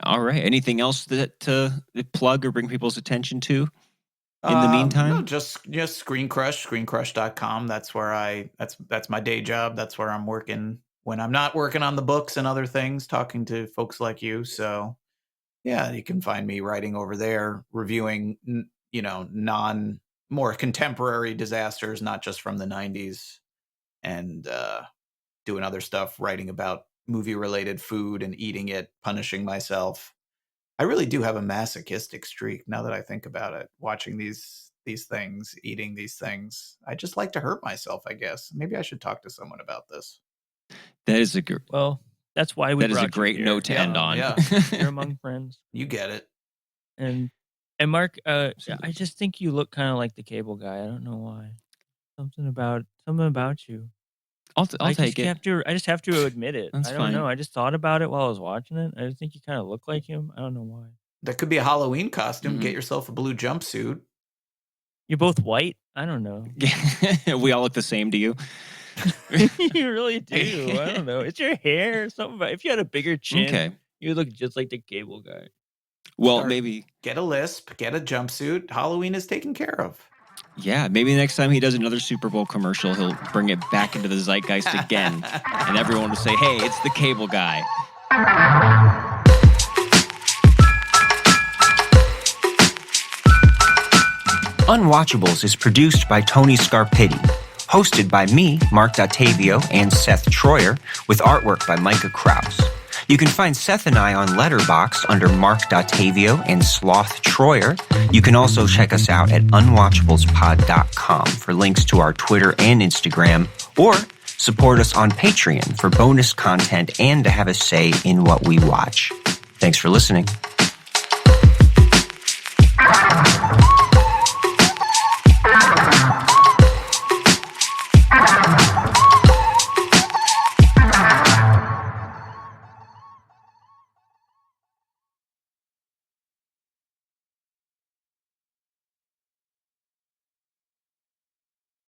S1: All right. Anything else that to plug or bring people's attention to in the meantime?
S3: No, just Screen Crush, screencrush.com. That's where that's my day job. That's where I'm working when I'm not working on the books and other things, talking to folks like you. So yeah, you can find me writing over there, reviewing, more contemporary disasters, not just from the 90s, and doing other stuff, writing about movie-related food and eating it, punishing myself. I really do have a masochistic streak now that I think about it, watching these things, eating these things. I just like to hurt myself, I guess. Maybe I should talk to someone about this.
S1: That is
S2: that's why we.
S1: That is a great note to end on.
S3: Yeah.
S2: You're among friends.
S3: You get it.
S2: And Mark, I just think you look kind of like the Cable Guy. I don't know why. Something about you.
S1: I'll take it.
S2: I just have to admit it.
S1: That's
S2: I don't
S1: fine.
S2: know. I just thought about it while I was watching it. I just think you kind of look like him. I don't know why.
S3: That could be a Halloween costume. Mm-hmm. Get yourself a blue jumpsuit.
S2: You're both white? I don't know.
S1: We all look the same to you.
S2: You really do. I don't know. It's your hair or something. If you had a bigger chin, you look just like the Cable Guy.
S1: Well, maybe.
S3: Get a lisp. Get a jumpsuit. Halloween is taken care of.
S1: Yeah, maybe next time he does another Super Bowl commercial, he'll bring it back into the zeitgeist again. And everyone will say, hey, it's the Cable Guy. Unwatchables is produced by Tony Scarpitti, hosted by me, Marc Dottavio, and Seth Troyer, with artwork by Micah Kraus. You can find Seth and I on Letterboxd under Marc Dottavio and Sloth Troyer. You can also check us out at unwatchablespod.com for links to our Twitter and Instagram, or support us on Patreon for bonus content and to have a say in what we watch. Thanks for listening.